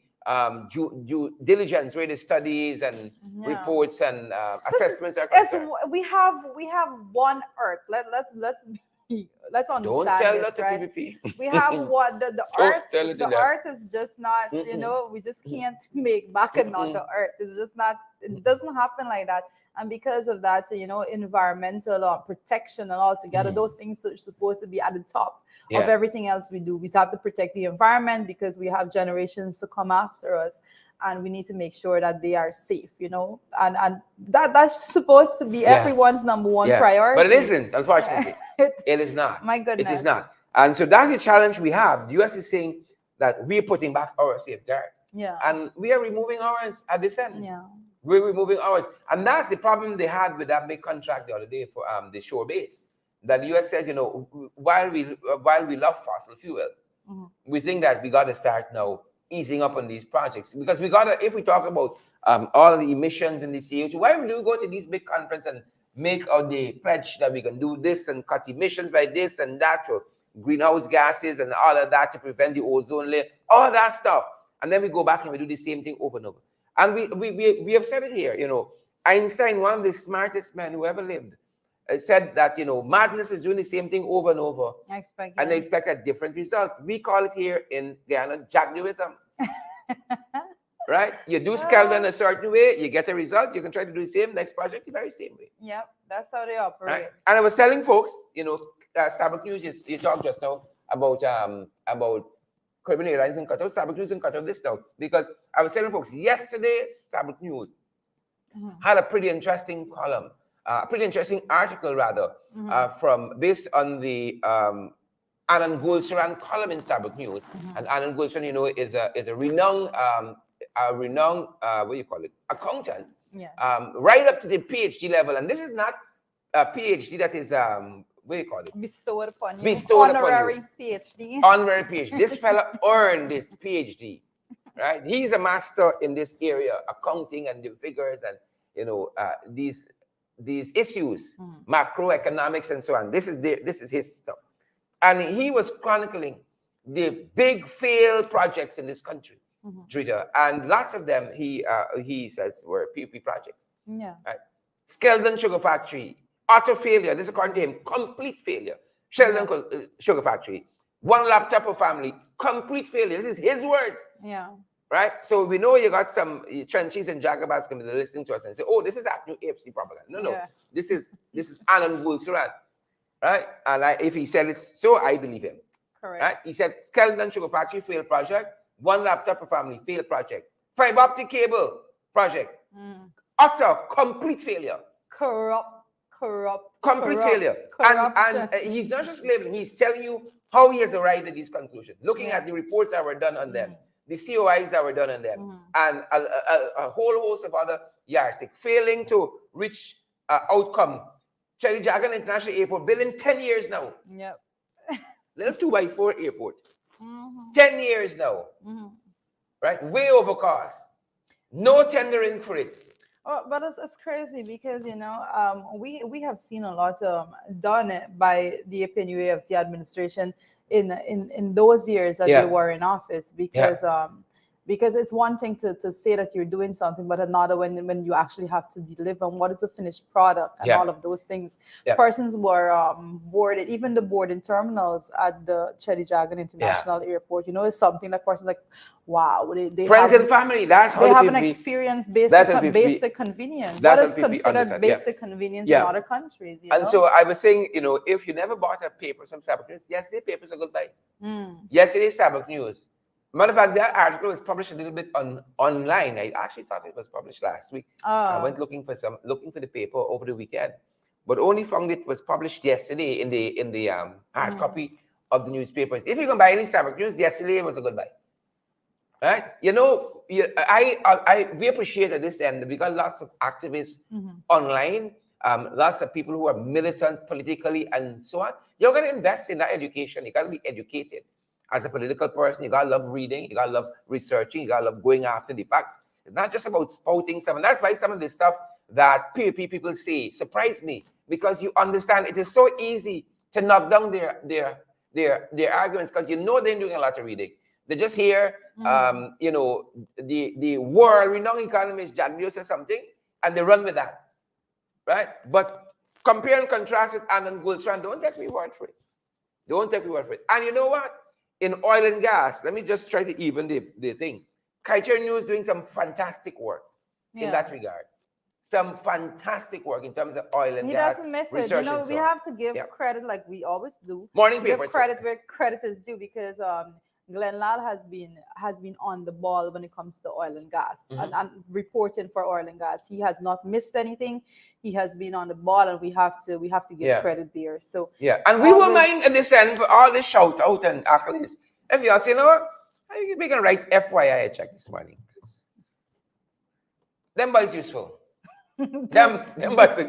due diligence, the studies and reports and assessments. We have one Earth. Let's understand. Don't tell this, that right? to PPP. We have what the Earth. The Earth is just not. We just can't make back another Earth. It's just not. It doesn't happen like that. And because of that, environmental protection and all together, those things are supposed to be at the top of everything else we do. We have to protect the environment because we have generations to come after us, and we need to make sure that they are safe, and that's supposed to be everyone's number one priority. But it isn't, unfortunately. It is not. My goodness. It is not. And so that's the challenge we have. The US is saying that we're putting back our safeguards. And we are removing ours at this end. We're removing ours. And that's the problem they had with that big contract the other day for the shore base. That the US says, while we love fossil fuels, we think that we got to start now easing up on these projects. Because we got to, if we talk about all of the emissions in the CO2, why do we go to these big conferences and make out the pledge that we can do this and cut emissions by this and that for greenhouse gases and all of that to prevent the ozone layer, all that stuff. And then we go back and we do the same thing over and over. And we have said it here, Einstein, one of the smartest men who ever lived, said that, madness is doing the same thing over and over. And they expect a different result. We call it here in Guyana, Jagnerism. Right? You do Skeldon a certain way, you get a result, you can try to do the same next project the very same way. Yep, that's how they operate. Right? And I was telling folks, Starbucks News, you talked just now about Caribbean Airlines in Qatar. Starbucks News in Qatar this now, because I was telling folks yesterday, Starbucks News had a pretty interesting column, a pretty interesting article rather, based on the Anand Gulsharan column in Starbucks News. And Anand Gulsharan, is a renowned what do you call it, accountant, right up to the PhD level. And this is not a PhD that is what do you call it? Bestowed upon you. Honorary PhD. Honorary PhD. This fella earned this PhD, right? He's a master in this area, accounting and the figures and these issues, macroeconomics and so on. This is his stuff, and he was chronicling the big failed projects in this country, and lots of them he says were PPP projects. Right? Skeldon Sugar Factory. Utter failure. This is according to him. Complete failure. Sheldon Sugar Factory. One laptop per family. Complete failure. This is his words. Right? So we know you got some trenches and jagabats coming to listening to us and say, oh, this is new AFC propaganda. No. This is Anand Gulsharan. Right? And if he said it so, I believe him. Correct. Right? He said Skeldon Sugar Factory failed project. One laptop per family failed project. Fiber optic cable project. Utter complete failure. Complete failure. And he's not just living, he's telling you how he has arrived at these conclusions, looking at the reports that were done on them, the COIs that were done on them, and a whole host of other yardsticks, failing to reach outcome. Charlie Jagan International Airport built in 10 years now. little 2x4 airport. 10 years now. Right? Way over cost. No tendering for it. Oh, but it's crazy because we have seen a lot done by the UPNUAFC administration in those years that they were in office because it's one thing to say that you're doing something, but another when you actually have to deliver and what is the finished product and all of those things. Persons were boarded, even the boarding terminals at the Chedi Jagan International Airport. It's something that persons like, wow, they friends and family. That's how they have an experience basic convenience. What is considered basic convenience in other countries? And so I was saying, if you never bought a paper, some Sabbath News, yesterday papers are good buy. Yesterday's Sabbath News. Matter of fact, that article was published a little bit online. I actually thought it was published last week. I went looking for the paper over the weekend, but only found it was published yesterday in the hard copy of the newspapers. If you can buy any Sabbath News, yesterday was a good buy. Right? We appreciate at this end. We got lots of activists online, lots of people who are militant politically and so on. You're going to invest in that education. You got to be educated. As a political person, you got to love reading. You got to love researching. You got to love going after the facts. It's not just about spouting stuff. And that's why some of the stuff that PAP people say surprised me, because you understand it is so easy to knock down their arguments because they're doing a lot of reading. They just hear, the world-renowned economist Jack Deere says something, and they run with that, right? But compare and contrast with Anand Gulshan. Don't take me word for it. Don't take me word for it. And you know what? In oil and gas, let me just try to even the thing. Kaicher News doing some fantastic work in that regard. Some fantastic work in terms of oil and gas. He doesn't miss it. We have to give credit like we always do. Morning give papers. Credit where credit is due, because Glenn Lal has been on the ball when it comes to oil and gas and reporting for oil and gas. He has not missed anything. He has been on the ball, and we have to give credit there. So and we won't mind at this end for all this shout out and accolades. If you all say, what, we can write FYI check this morning. Them boys useful. them boys are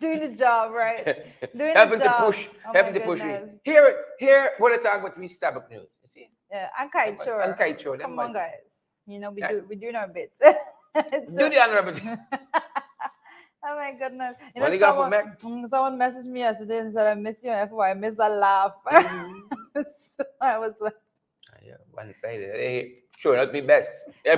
doing the job, right? Helping to push. Here what I talk about, we Starbucks News. You see? Yeah, and Kite Show. And Kite Show. Come on, guys. We're doing our bits. Do the honorable. Oh my goodness. Someone messaged me yesterday and said, I miss you, FYI. I miss that laugh. So I was like, one-sided. Hey, sure, not me best. You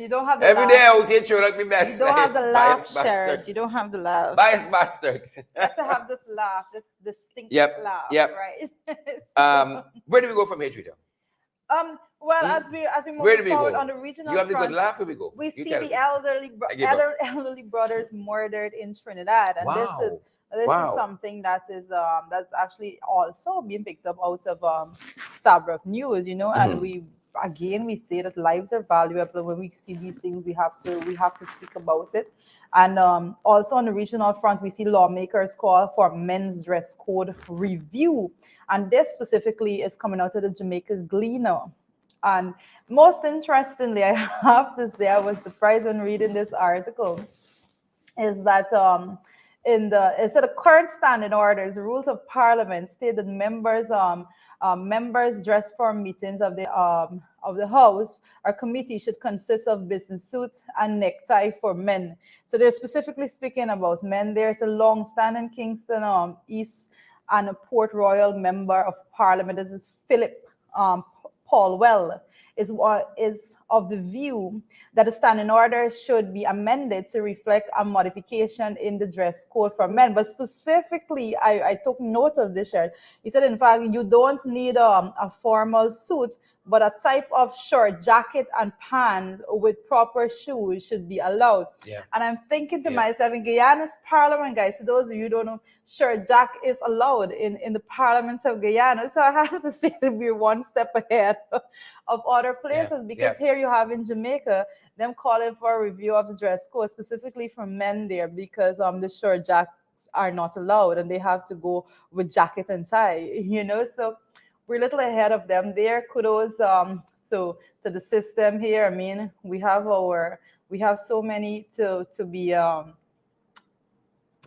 don't have the every laugh. Day out here, sure, not me best. You don't have the laugh, Sharon. You don't have the laugh. Bias bastards. You have to have this laugh, this distinct laugh, right? Where do we go from here, Judah? Well, as we move forward on the regional front, you have the front, good laugh. Where we go? We see the elderly brothers murdered in Trinidad, and this is something that is that's actually also being picked up out of Starbucks News, and we say that lives are valuable. When we see these things, we have to speak about it. And also on the regional front, we see lawmakers call for men's dress code review. And this specifically is coming out of the Jamaica Gleaner. And most interestingly, I have to say, I was surprised when reading this article, is that instead of current standing orders, the rules of parliament state that members dress for meetings of the House or committee should consist of business suits and necktie for men. So they're specifically speaking about men. There's a long-standing Kingston East and a Port Royal member of parliament. This is Philip Paulwell. Is of the view that the standing order should be amended to reflect a modification in the dress code for men. But specifically, I took note of this shirt. He said, in fact, you don't need a formal suit, but a type of short jacket and pants with proper shoes should be allowed. Yeah. And I'm thinking to myself, in Guyana's parliament, guys, so those of you who don't know, short jacket is allowed in the parliament of Guyana. So I have to say that we're one step ahead of other places, because here you have in Jamaica, them calling for a review of the dress code, specifically for men there, because the short jackets are not allowed and they have to go with jacket and tie, so we're a little ahead of them there. Kudos to the system here. I mean, we have so many to be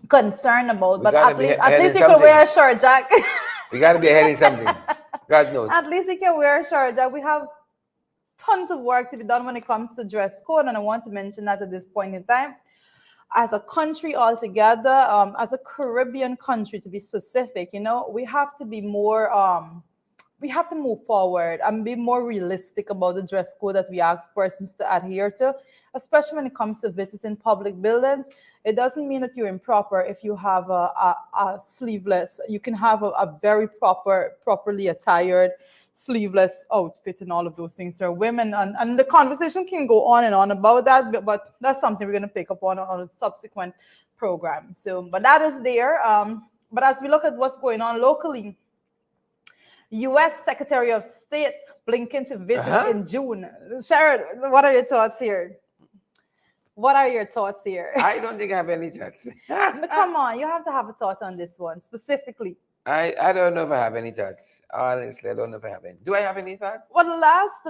concerned about, but at least you could wear a short jacket. We got to be ahead in something. God knows. At least we can wear shorts. We have tons of work to be done when it comes to dress code, and I want to mention that at this point in time, as a country altogether, as a Caribbean country to be specific, we have to be more, we have to move forward and be more realistic about the dress code that we ask persons to adhere to, especially when it comes to visiting public buildings. It doesn't mean that you're improper if you have a sleeveless. You can have a very properly attired sleeveless outfit and all of those things for women, and the conversation can go on and on about that, but that's something we're going to pick up on a subsequent program. So, but that is there. But as we look at what's going on locally, U.S. Secretary of State Blinken to visit in June. Sharon, what are your thoughts here? What are your thoughts here? I don't think I have any thoughts. Come on, you have to have a thought on this one specifically. I don't know if I have any thoughts. Honestly, I don't know if I have any. Do I have any thoughts? Well, the last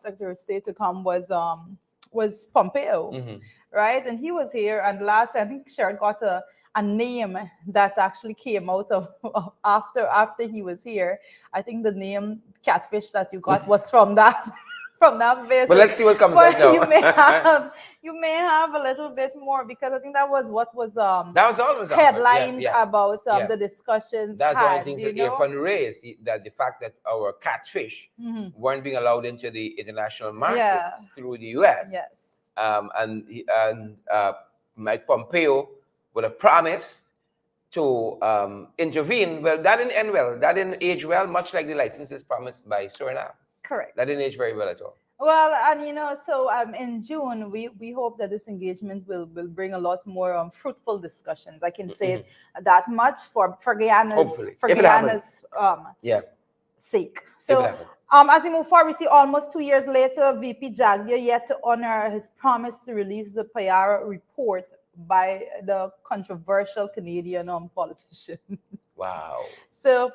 Secretary of State to come was Pompeo, right? And he was here, and last I think Sharon got a name that actually came out of after he was here. I think the name Catfish that you got was from that. From that visit. But let's see what comes out now. you may have a little bit more, because I think that was what was that was always headlined about the discussions. That's one of the things that Irfan raised, that the fact that our catfish weren't being allowed into the international market through the US. Yes. And Mike Pompeo would have promised to intervene. Well, that didn't end well. That didn't age well, much like the licenses promised by Suriname. Correct. That didn't age very well at all. Well, and so in June, we hope that this engagement will bring a lot more fruitful discussions. I can say that much for Guyana's sake. So as we move forward, we see almost 2 years later, VP Jagger yet to honor his promise to release the Payara report by the controversial Canadian politician. Wow. So,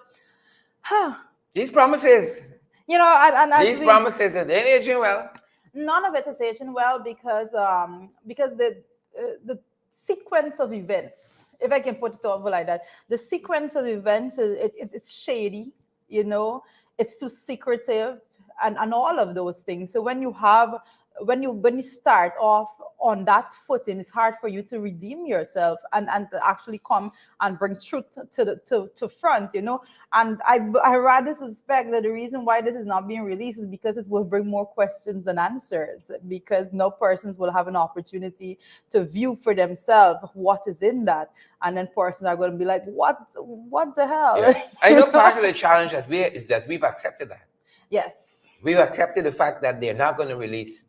these promises. And these promises are they aging well? None of it is aging well because the sequence of events, if I can put it over like that, the sequence of events it's shady. It's too secretive, and all of those things. So when you start off on that footing, it's hard for you to redeem yourself and to actually come and bring truth to front, And I rather suspect that the reason why this is not being released is because it will bring more questions than answers, because no persons will have an opportunity to view for themselves what is in that, and then persons are going to be like, what the hell? Yeah. I know part of the challenge is that we've accepted that. Yes. We've accepted the fact that they're not going to release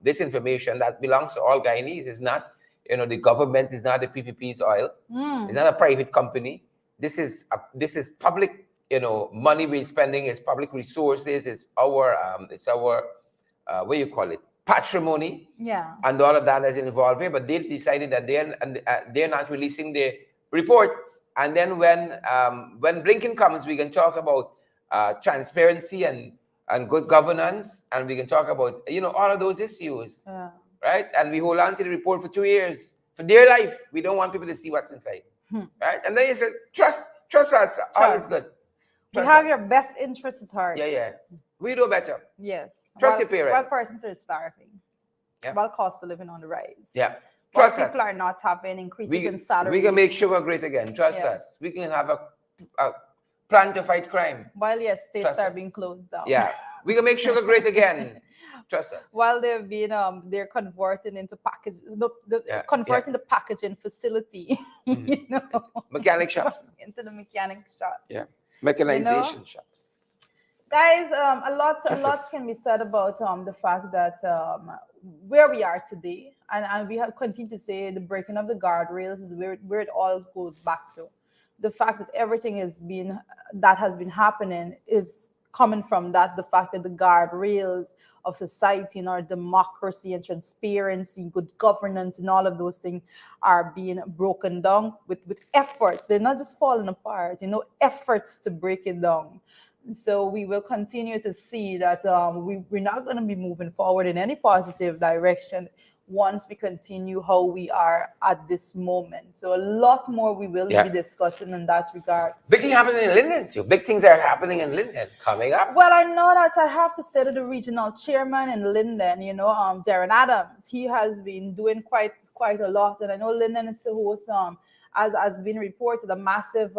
this information that belongs to all Guyanese. Is not, the government is not the PPP's oil. It's not a private company. This is public, money we're spending. It's public resources. It's our what do you call it? Patrimony. Yeah. And all of that is involved here. But they decided that they're not releasing the report. And then when Blinken comes, we can talk about transparency and good governance, and we can talk about all of those issues, right? And we hold on to the report for 2 years for dear life. We don't want people to see what's inside, right? And then you say, trust us, all is good. You have your best interests at heart. Yeah. We do better. Yes. Trust your parents. While persons are starving, while cost of living on the rise. Yeah. Trust us. People are not having increases in salary. We can make sure we're great again. Trust us. We can have a plan to fight crime. While states are being closed down. Yeah, we can make sugar great again. Trust us. While they've been they're converting into converting the packaging facility, mechanic shops into the mechanic shop. Yeah, mechanization shops. Guys, a lot can be said about the fact that where we are today, and we have continued to say the breaking of the guardrails is where it all goes back to. The fact that everything has been happening is coming from that. The fact that the guardrails of society and our democracy and transparency, good governance, and all of those things are being broken down with efforts. They're not just falling apart, efforts to break it down. So we will continue to see that we're not going to be moving forward in any positive direction once we continue how we are at this moment. So a lot more we will be discussing in that regard. Big things happening in Linden too. Big things are happening in Linden coming up. Well, I know that I have to say to the regional chairman in Linden, Darren Adams, he has been doing quite a lot. And I know Linden is to host, as has been reported, a massive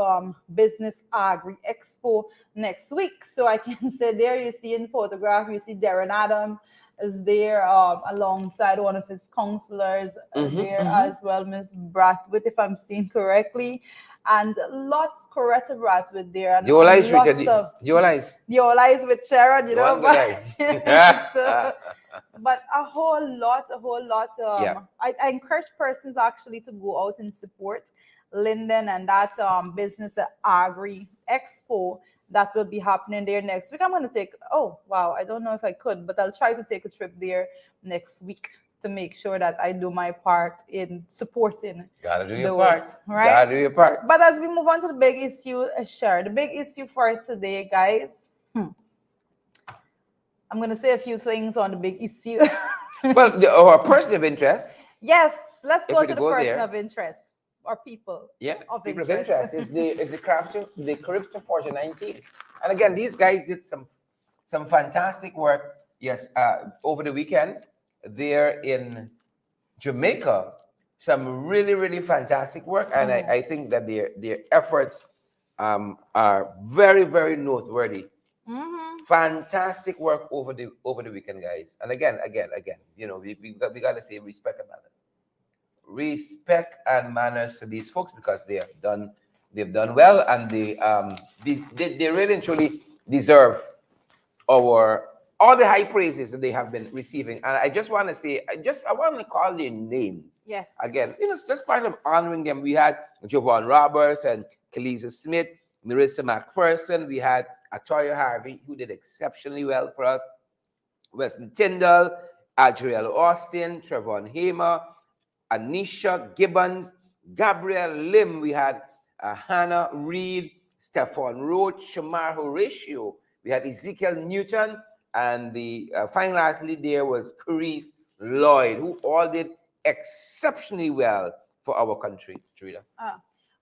business agri expo next week. So I can say there you see in photograph, you see Darren Adams is there alongside one of his counselors as well, Miss Bratwitt, if I'm seeing correctly. And lots Coretta Bratwitt there. And the Ola is with Sharon, but a whole lot. I encourage persons actually to go out and support Linden and that business agri expo that will be happening there next week. I'm going to take, I don't know if I could, but I'll try to take a trip there next week to make sure that I do my part in supporting. Gotta do your part. Right? Gotta do your part. But as we move on to the big issue, Cher, the big issue for today, guys. I'm going to say a few things on the big issue. Well, our person of interest. Yes, let's go to the person of interest. Or people of interest. It's the Corruption Fortune 19. And again, these guys did some fantastic work. Yes, over the weekend, there in Jamaica, some really, really fantastic work. And I think that their efforts are very, very noteworthy. Fantastic work over the weekend, guys. And again, we got to say respect and manners. Respect and manners to these folks because they've done well, and they really and truly deserve all the high praises that they have been receiving. And I just want to say, I want to call their names. Yes. Again, just part of honoring them. We had Jovan Roberts and Kaliza Smith, Marissa McPherson. We had Atoya Harvey, who did exceptionally well for us. Wesley Tyndall, Adriel Austin, Trevon Hamer, Anisha Gibbons, Gabrielle Lim. We had Hannah Reed, Stephon Roach, Shamar Horatio. We had Ezekiel Newton, and the final athlete there was Carice Lloyd, who all did exceptionally well for our country. Trina.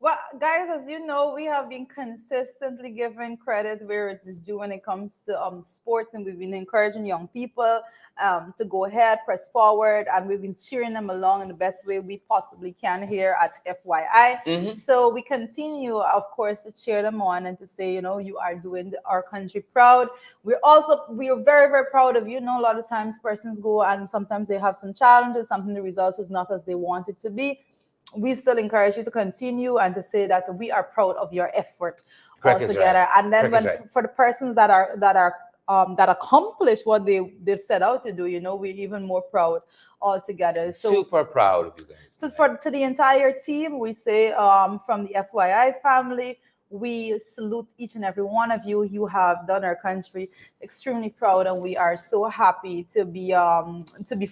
Well, guys, as you know, we have been consistently giving credit where it is due when it comes to sports, and we've been encouraging young people to go ahead, press forward, and we've been cheering them along in the best way we possibly can here at FYI. So we continue, of course, to cheer them on and to say, you are doing our country proud. We are very, very proud of you. A lot of times persons go and sometimes they have some challenges, something the results is not as they want it to be. We still encourage you to continue and to say that we are proud of your effort altogether. Right. And then for the persons that accomplish what they set out to do, we're even more proud altogether. So super proud of you guys. So to the entire team, we say from the FYI family, we salute each and every one of you. You have done our country extremely proud, and we are so happy to be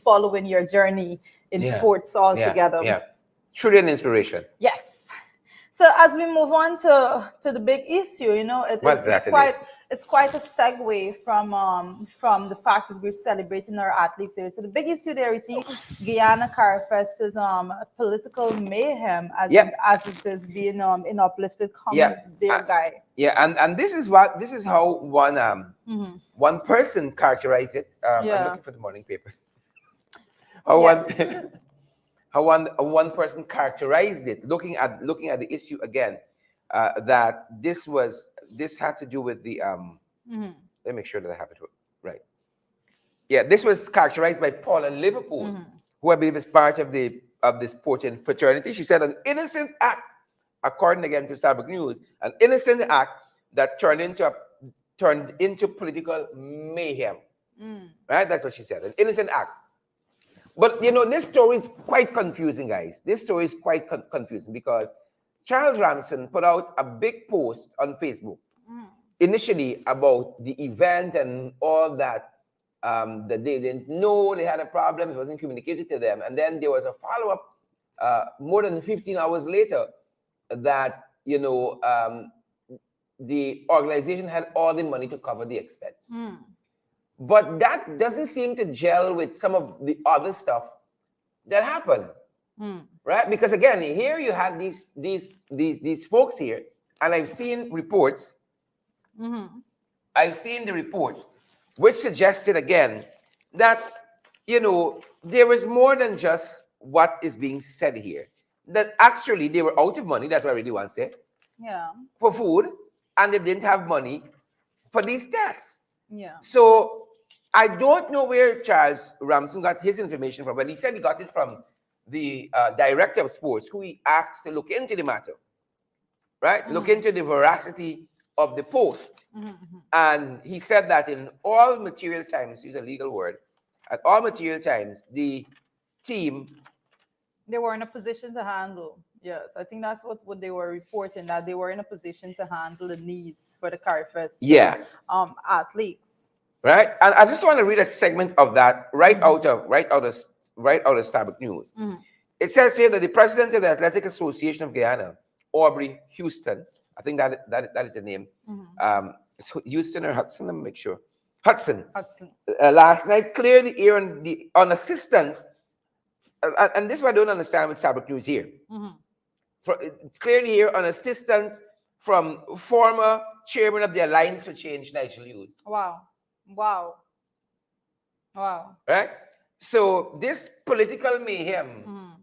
following your journey in sports altogether. Yeah. Truly an inspiration. Yes. So as we move on to the big issue, it's quite a segue from the fact that we're celebrating our athletes there. So the big issue there is Guyana Carfest's political mayhem as it is being in uplifted comments guy. Yeah, and this is how one person characterized it. I'm looking for the morning papers. How one person characterized it, looking at the issue again, that this had to do with the let me make sure that I have it right. Yeah, this was characterized by Paula Liverpool, who I believe is part of the sporting fraternity. She said an innocent act, according again to Starbuck News, an innocent act that turned into political mayhem. Right? That's what she said. An innocent act. But, this story is quite confusing, guys. This story is quite confusing because Charles Ramson put out a big post on Facebook initially about the event and all that, that they didn't know they had a problem. It wasn't communicated to them. And then there was a follow-up more than 15 hours later that, the organization had all the money to cover the expense. But that doesn't seem to gel with some of the other stuff that happened. Right? Because again, here you have these folks here, and I've seen reports. I've seen the reports which suggested again that, you know, there was more than just what is being said here. That actually they were out of money, that's what I really want to say. Yeah. For food, and they didn't have money for these tests. Yeah. So I don't know where Charles Ramson got his information from, but he said he got it from the director of sports, who he asked to look into the matter, right? Look into the veracity of the post. And he said that in all material times, use a legal word, at all material times, the team... They were in a position to handle. Yes, I think that's what they were reporting, that they were in a position to handle the needs for the CARIFES athletes. Right? And I just want to read a segment of that right out of Starbuck News. It says here that the president of the Athletic Association of Guyana, Aubrey Houston, I think that is the name. Houston or Hudson, let me make sure. Hudson. Last night cleared the air on assistance, and this is what I don't understand with Starbuck News here. Clearly here on assistance from former chairman of the Alliance for Change, Nigel Hughes. Wow. Right? So this political mayhem,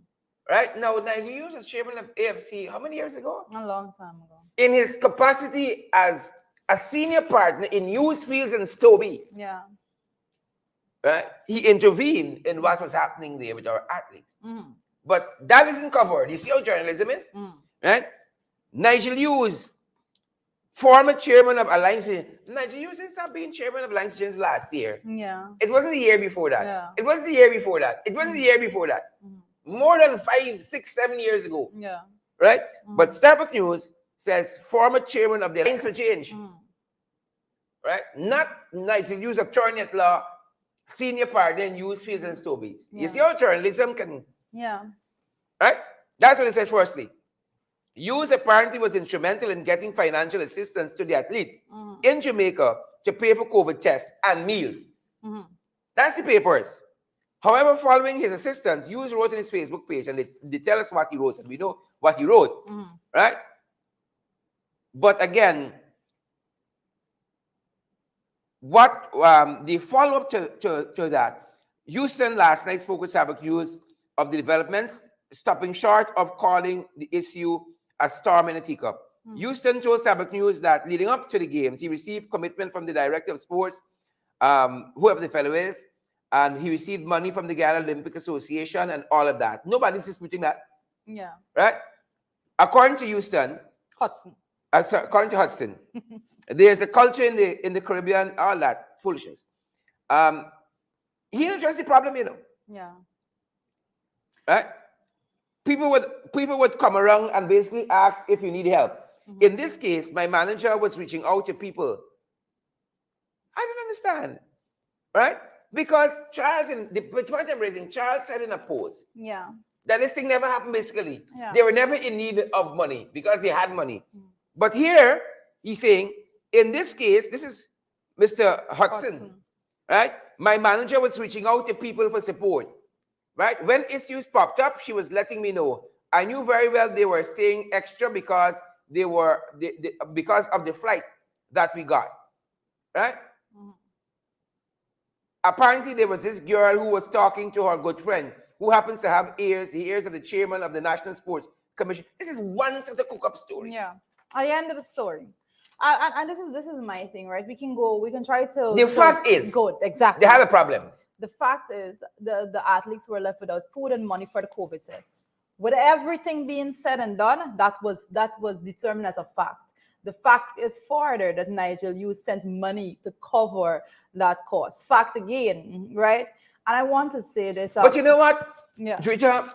right? Now, Nigel Hughes was chairman of AFC how many years ago? A long time ago. In his capacity as a senior partner in Hughes Fields and Stobie. Yeah. Right? He intervened in what was happening there with our athletes. But that isn't covered. You see how journalism is? Right? Nigel Hughes, former chairman of Alliance. Nigel Hughes stopped being chairman of Alliance since last year. Yeah. It wasn't the year before that. Yeah. It wasn't the year before that. It wasn't the year before that. More than 5, 6, 7 years ago. Yeah. Right? But Starbuck News says former chairman of the Alliance for Change. Right? Not Nigel Hughes, attorney at law, senior partner in Hughes Fields and Stobie. You see how journalism can... Yeah. Right? That's what it said firstly. Hughes apparently was instrumental in getting financial assistance to the athletes in Jamaica to pay for COVID tests and meals. That's the papers. However, following his assistance, Hughes wrote on his Facebook page, and they tell us what he wrote, and we know what he wrote. Right? But again, what the follow-up to that, Houston last night spoke with Starbuck News of the developments, stopping short of calling the issue a storm in a teacup. Houston told Starbuck News that leading up to the games, he received commitment from the director of sports, whoever the fellow is, and he received money from the Guyana Olympic Association and all of that. Nobody's disputing that. Yeah. Right? According to Houston, according to Hudson, there's a culture in the Caribbean, all that foolishness. He didn't address the problem, you know. Yeah. Right? People would come around and basically ask if you need help. In this case, my manager was reaching out to people. I don't understand. Right? Because Charles, the point I'm raising, Charles said in a post that this thing never happened basically. They were never in need of money because they had money. But here, he's saying, in this case, this is Mr. Hudson. Right? My manager was reaching out to people for support. Right? When issues popped up, she was letting me know. I knew very well they were staying extra because because of the flight that we got. Right? Apparently, there was this girl who was talking to her good friend who happens to have the ears of the chairman of the National Sports Commission. This is one set of cook-up story. Yeah. At the end of the story. And this is my thing, right? We can try to... The fact is... Good, exactly. They have a problem. The fact is the athletes were left without food and money for the COVID test. With everything being said and done, that was determined as a fact. The fact is further that Nigel Hughes sent money to cover that cost. Fact again, right? And I want to say this. But you know what? Yeah. Twitter,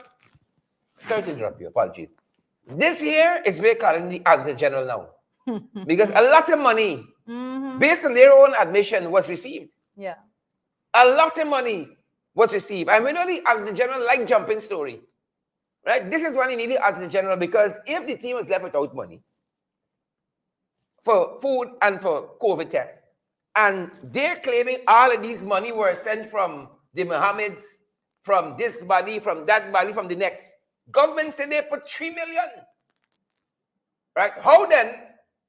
sorry to interrupt you. Apologies. This year is we're calling the Auditor General now. Because a lot of money, based on their own admission, was received. Yeah. A lot of money was received. I mean, the Auditor General like jumping story. Right? This is when you need the Auditor General, because if the team was left without money for food and for COVID tests, and they're claiming all of these money were sent from the Mohammeds, from this body, from that body, from the next. Government said they put 3 million. Right? How then?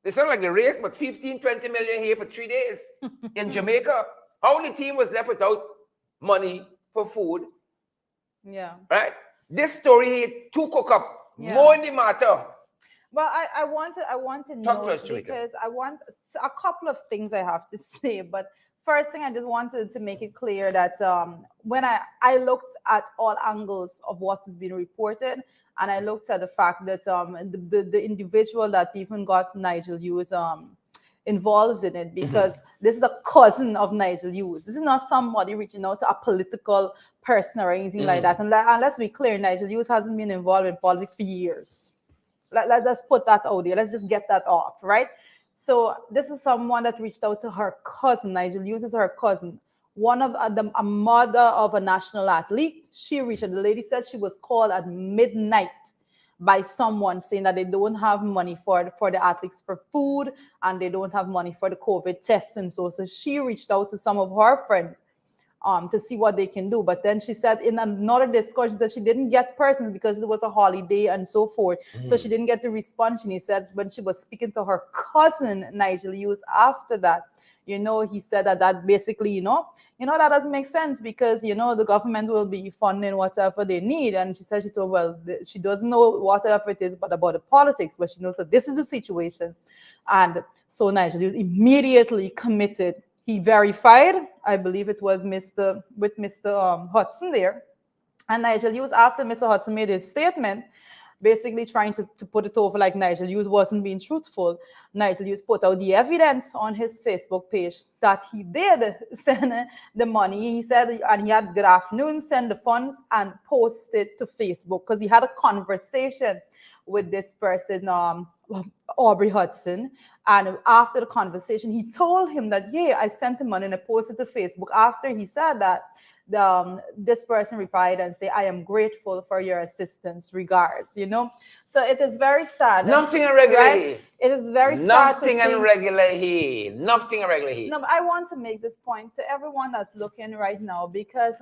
They sound like the race, but 15, 20 million here for 3 days in Jamaica. How the team was left without money for food. Yeah. Right? This story here, to cook up. Yeah. More in the matter. Well, I want to know because I want a couple of things I have to say. But first thing, I just wanted to make it clear that when I looked at all angles of what has been reported, and I looked at the fact that the individual that even got Nigel Hughes involved in it, because this is a cousin of Nigel Hughes. This is not somebody reaching out to a political person or anything like that. And let's be clear, Nigel Hughes hasn't been involved in politics for years. Let's put that out there. Let's just get that off, right? So this is someone that reached out to her cousin. Nigel Hughes is her cousin. One of a mother of a national athlete. She reached out. The lady said she was called at midnight by someone saying that they don't have money for the athletes for food, and they don't have money for the COVID testing. So she reached out to some of her friends to see what they can do. But then she said in another discussion that she didn't get persons because it was a holiday and so forth. So she didn't get the response. And he said when she was speaking to her cousin, Nigel Hughes, after that, he said that basically, that doesn't make sense because, the government will be funding whatever they need. And she said, she doesn't know whatever it is, but about the politics, but she knows that this is the situation. And so Nigel Hughes immediately committed. He verified, I believe it was Mr. Hudson there. And Nigel Hughes, after Mr. Hudson made his statement, basically trying to put it over like Nigel Hughes wasn't being truthful, Nigel Hughes put out the evidence on his Facebook page that he did send the money. He said, and he had good afternoon, send the funds and post it to Facebook because he had a conversation with this person, Aubrey Hudson. And after the conversation, he told him that, I sent him money and I posted to Facebook. After he said that, this person replied and said, I am grateful for your assistance, regards, So it is very sad. Nothing irregular right? here. It is very Nothing sad. Irregular here. Nothing irregular here. No, but I want to make this point to everyone that's looking right now because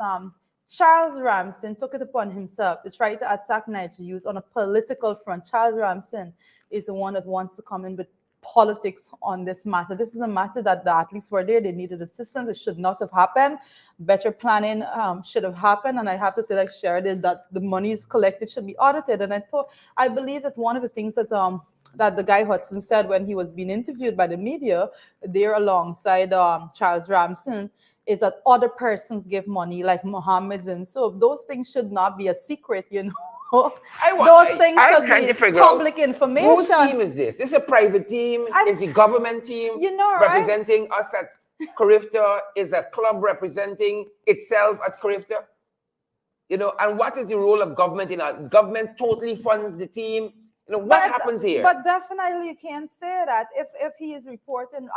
Charles Ramson took it upon himself to try to attack Nigel Hughes on a political front. Charles Ramson is the one that wants to come in with politics on this matter. This is a matter that the athletes were there. They needed assistance. It should not have happened. Better planning should have happened. And I have to say, like Sheridan, that the monies collected should be audited. And I believe that one of the things that that the guy Hudson said when he was being interviewed by the media there alongside Charles Ramson is that other persons give money like Mohammed's, and so those things should not be a secret, Those things should be public information. Whose team is this? This is a private team? Is it government team representing us at Carifta? Is a club representing itself at Carifta? And what is the role of government in that? Government totally funds the team. What happens here? But definitely you can't say that if he is reporting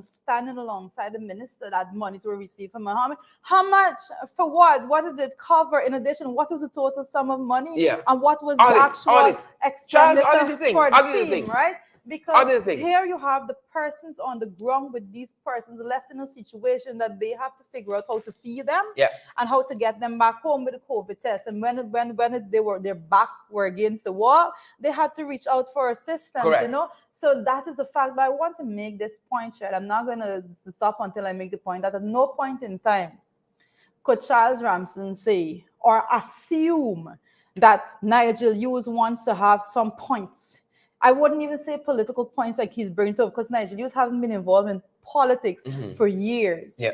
standing alongside the minister that monies were received from Mohammed, how much, for what? What did it cover? In addition, what was the total sum of money? Yeah. And what was the actual expenditure for the team, right? Because here you have the persons on the ground with these persons left in a situation that they have to figure out how to feed them and how to get them back home with the COVID test. And when their back were against the wall, they had to reach out for assistance, Correct. So that is the fact. But I want to make this point, Chad. I'm not going to stop until I make the point that at no point in time could Charles Ramson say or assume that Nigel Hughes wants to have some points. I wouldn't even say political points like he's bringing up because Nigel Hughes haven't been involved in politics for years. Yeah.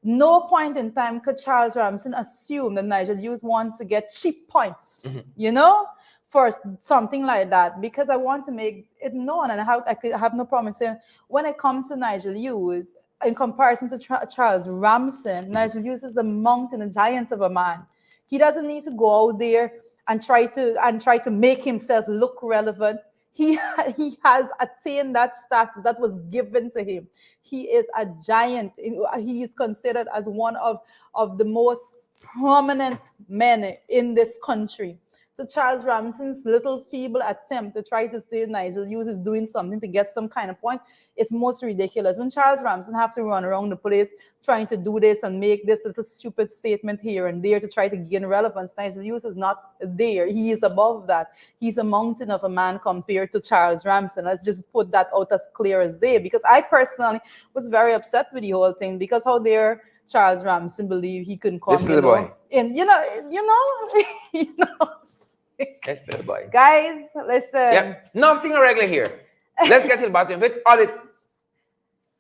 No point in time could Charles Ramson assume that Nigel Hughes wants to get cheap points, for something like that. Because I want to make it known, and I have no problem saying when it comes to Nigel Hughes, in comparison to Charles Ramson, Nigel Hughes is a mountain, a giant of a man. He doesn't need to go out there and try to make himself look relevant. He has attained that status that was given to him. He is a giant. He is considered as one of the most prominent men in this country. to Charles Ramson's little feeble attempt to try to say Nigel Hughes is doing something to get some kind of point, it's most ridiculous. When Charles Ramson have to run around the place trying to do this and make this little stupid statement here and there to try to gain relevance, Nigel Hughes is not there. He is above that. He's a mountain of a man compared to Charles Ramson. Let's just put that out as clear as day, because I personally was very upset with the whole thing, because how dare Charles Ramson believe he couldn't come, this little boy. And you know, Yes, little boy. Guys, listen. Yep. Nothing irregular here. Let's get to the bottom of it. Audit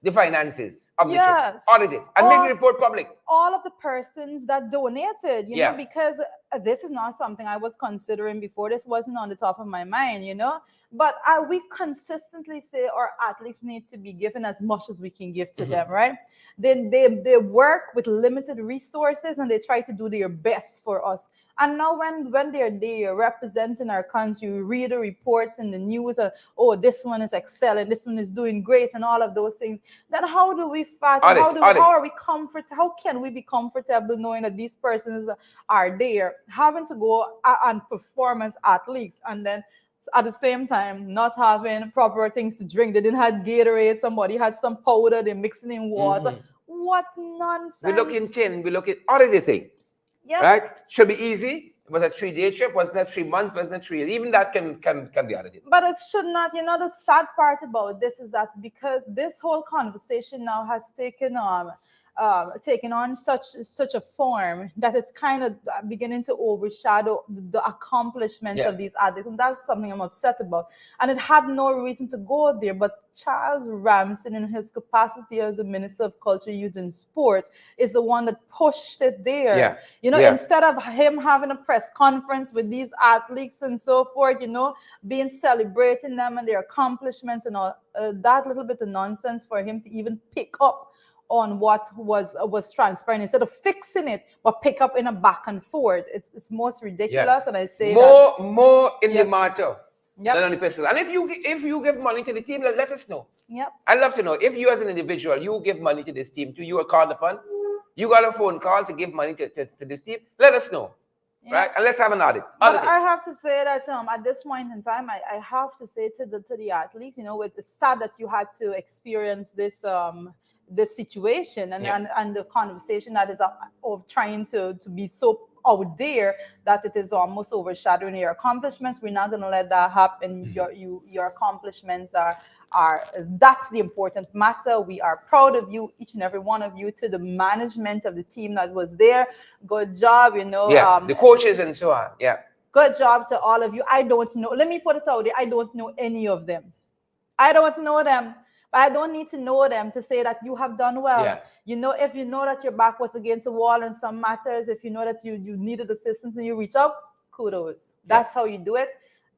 the finances of the church. Audit it and make the report public. All of the persons that donated, you know, because this is not something I was considering before. This wasn't on the top of my mind, you know. But we consistently say our athletes need to be given as much as we can give to them, right? Then they work with limited resources and they try to do their best for us. And now when they're there representing our country, we read the reports in the news, oh, this one is excelling, this one is doing great, and all of those things. Then how do we fight? How are we comfortable? How can we be comfortable knowing that these persons are there, having to go and perform as athletes, and then at the same time not having proper things to drink? They didn't have Gatorade, somebody had some powder, they're mixing in water. What nonsense. We look in tin, we look at audit the thing. Yep. Right? Should be easy. It was a 3-day trip, wasn't that 3 months, wasn't that 3 years? Even that can be audited. But it should not. You know, the sad part about this is that because this whole conversation now has taken on such a form that it's kind of beginning to overshadow the accomplishments of these athletes, and that's something I'm upset about. And it had no reason to go there, but Charles Ramson, in his capacity as the Minister of Culture, Youth and Sports, is the one that pushed it there. You know, instead of him having a press conference with these athletes and so forth, you know, celebrating them and their accomplishments and all that little bit of nonsense, for him to even pick up on what was transpiring, instead of fixing it, but pick up in a back and forth. It's most ridiculous, and I say more in the matter than on the person. And if you give money to the team, let us know. I'd love to know if you as an individual, you give money to this team, you are called upon, you got a phone call to give money to this team, let us know. Right? And let's have an audit. But I have to say that at this point in time, I have to say to the athletes, you know, it's sad that you had to experience this situation and the conversation that is of trying to be so out there that it is almost overshadowing your accomplishments. We're not going to let that happen. Your accomplishments are that's the important matter. We are proud of you, each and every one of you. To the management of the team that was there, good job, you know. The coaches and so on. Good job to all of you. I don't know, let me put it out there, I don't know any of them. I don't know them. But I don't need to know them to say that you have done well. You know, if you know that your back was against the wall in some matters, if you know that you needed assistance and you reach out, kudos. That's how you do it.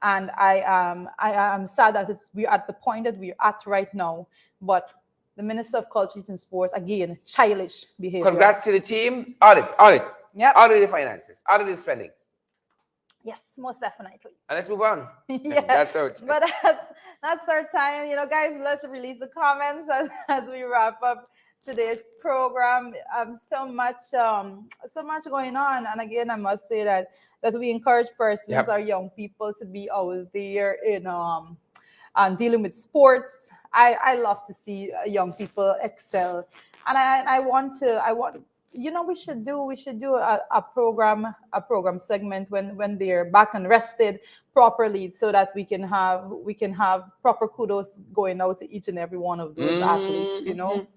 And I am sad that we're at the point that we're at right now. But the Minister of Culture, Youth and Sports, again, childish behavior. Congrats to the team. Audit. Audit the finances. Audit the spending. Yes, most definitely. And let's move on. That's out. But that's our time. You know, guys, let's release the comments as we wrap up today's program. So much going on. And again, I must say that we encourage persons, our young people, to be out there in dealing with sports. I love to see young people excel. And I want you know, we should do a program segment when they're back and rested properly, so that we can have proper kudos going out to each and every one of those athletes, you know.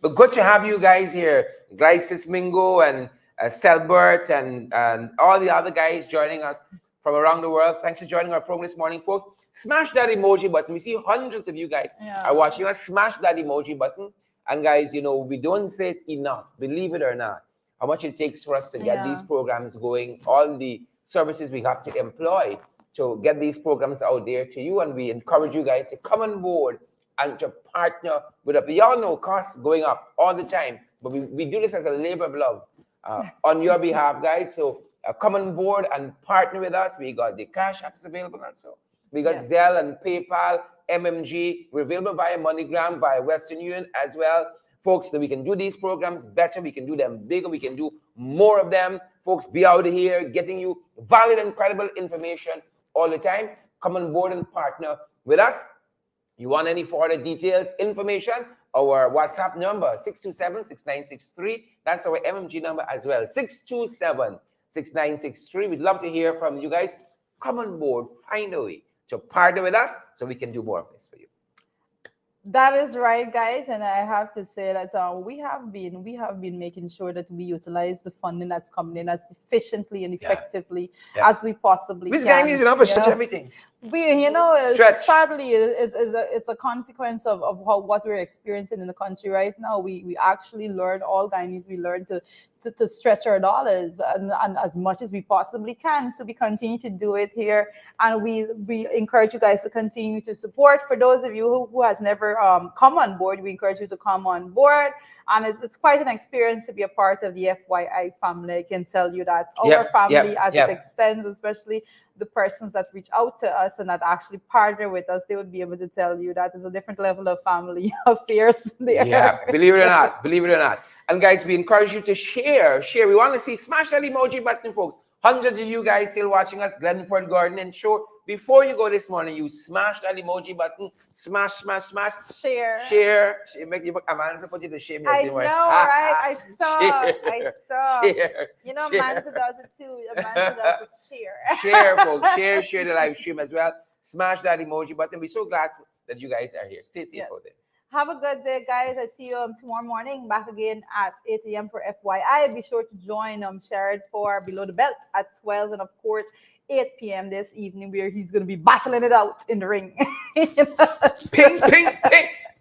But good to have you guys here, Glycis Mingo and Selbert and all the other guys joining us from around the world. Thanks for joining our program this morning, folks. Smash that emoji button. We see hundreds of you guys are watching us. Smash that emoji button. And guys, you know, we don't say it enough, believe it or not, how much it takes for us to get these programs going, all the services we have to employ to get these programs out there to you. And we encourage you guys to come on board and to partner with us. We all know costs going up all the time, but we do this as a labor of love on your behalf, guys. So come on board and partner with us. We got the Cash Apps available also. We got Zelle and PayPal, MMG. We're available via MoneyGram, via Western Union as well. folks, that we can do these programs better, we can do them bigger, we can do more of them. Folks, be out here getting you valid and credible information all the time. Come on board and partner with us. You want any further details, information, our WhatsApp number, 627-6963. That's our MMG number as well, 627-6963. We'd love to hear from you guys. Come on board, find a way to partner with us so we can do more of this for you. That is right, guys, and I have to say that we have been making sure that we utilize the funding that's coming in as efficiently and effectively as we possibly can. This guy needs enough to stretch everything. Sadly, it's a consequence of what we're experiencing in the country right now. We actually learn, all Guyanese, we learn to stretch our dollars and as much as we possibly can. So we continue to do it here, and we encourage you guys to continue to support. For those of you who has never come on board, we encourage you to come on board, and it's quite an experience to be a part of the FYI family. I can tell you that our family, as it extends, especially the persons that reach out to us and that actually partner with us, they would be able to tell you that there's a different level of family affairs there. Yeah, believe it or not, believe it or not. And guys, we encourage you to share. We want to see, smash that emoji button, folks. Hundreds of you guys still watching us, Glenford Garden and Show. Before you go this morning, you smash that emoji button. Smash. Share. Make you a man put you to shame. I know, right? I saw. Share. You know, Manza does it too. Manza does it. Share. Share, folks. Share the live stream as well. Smash that emoji button. We're so glad that you guys are here. Stay safe out there. Have a good day, guys. I see you tomorrow morning, back again at 8 a.m. for FYI. Be sure to join Sherrod for Below the Belt at 12, and of course 8 p.m. this evening, where he's going to be battling it out in the ring. Ping, bang,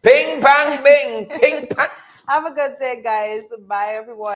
bing, ping, bang. Have a good day, guys. Bye, everyone.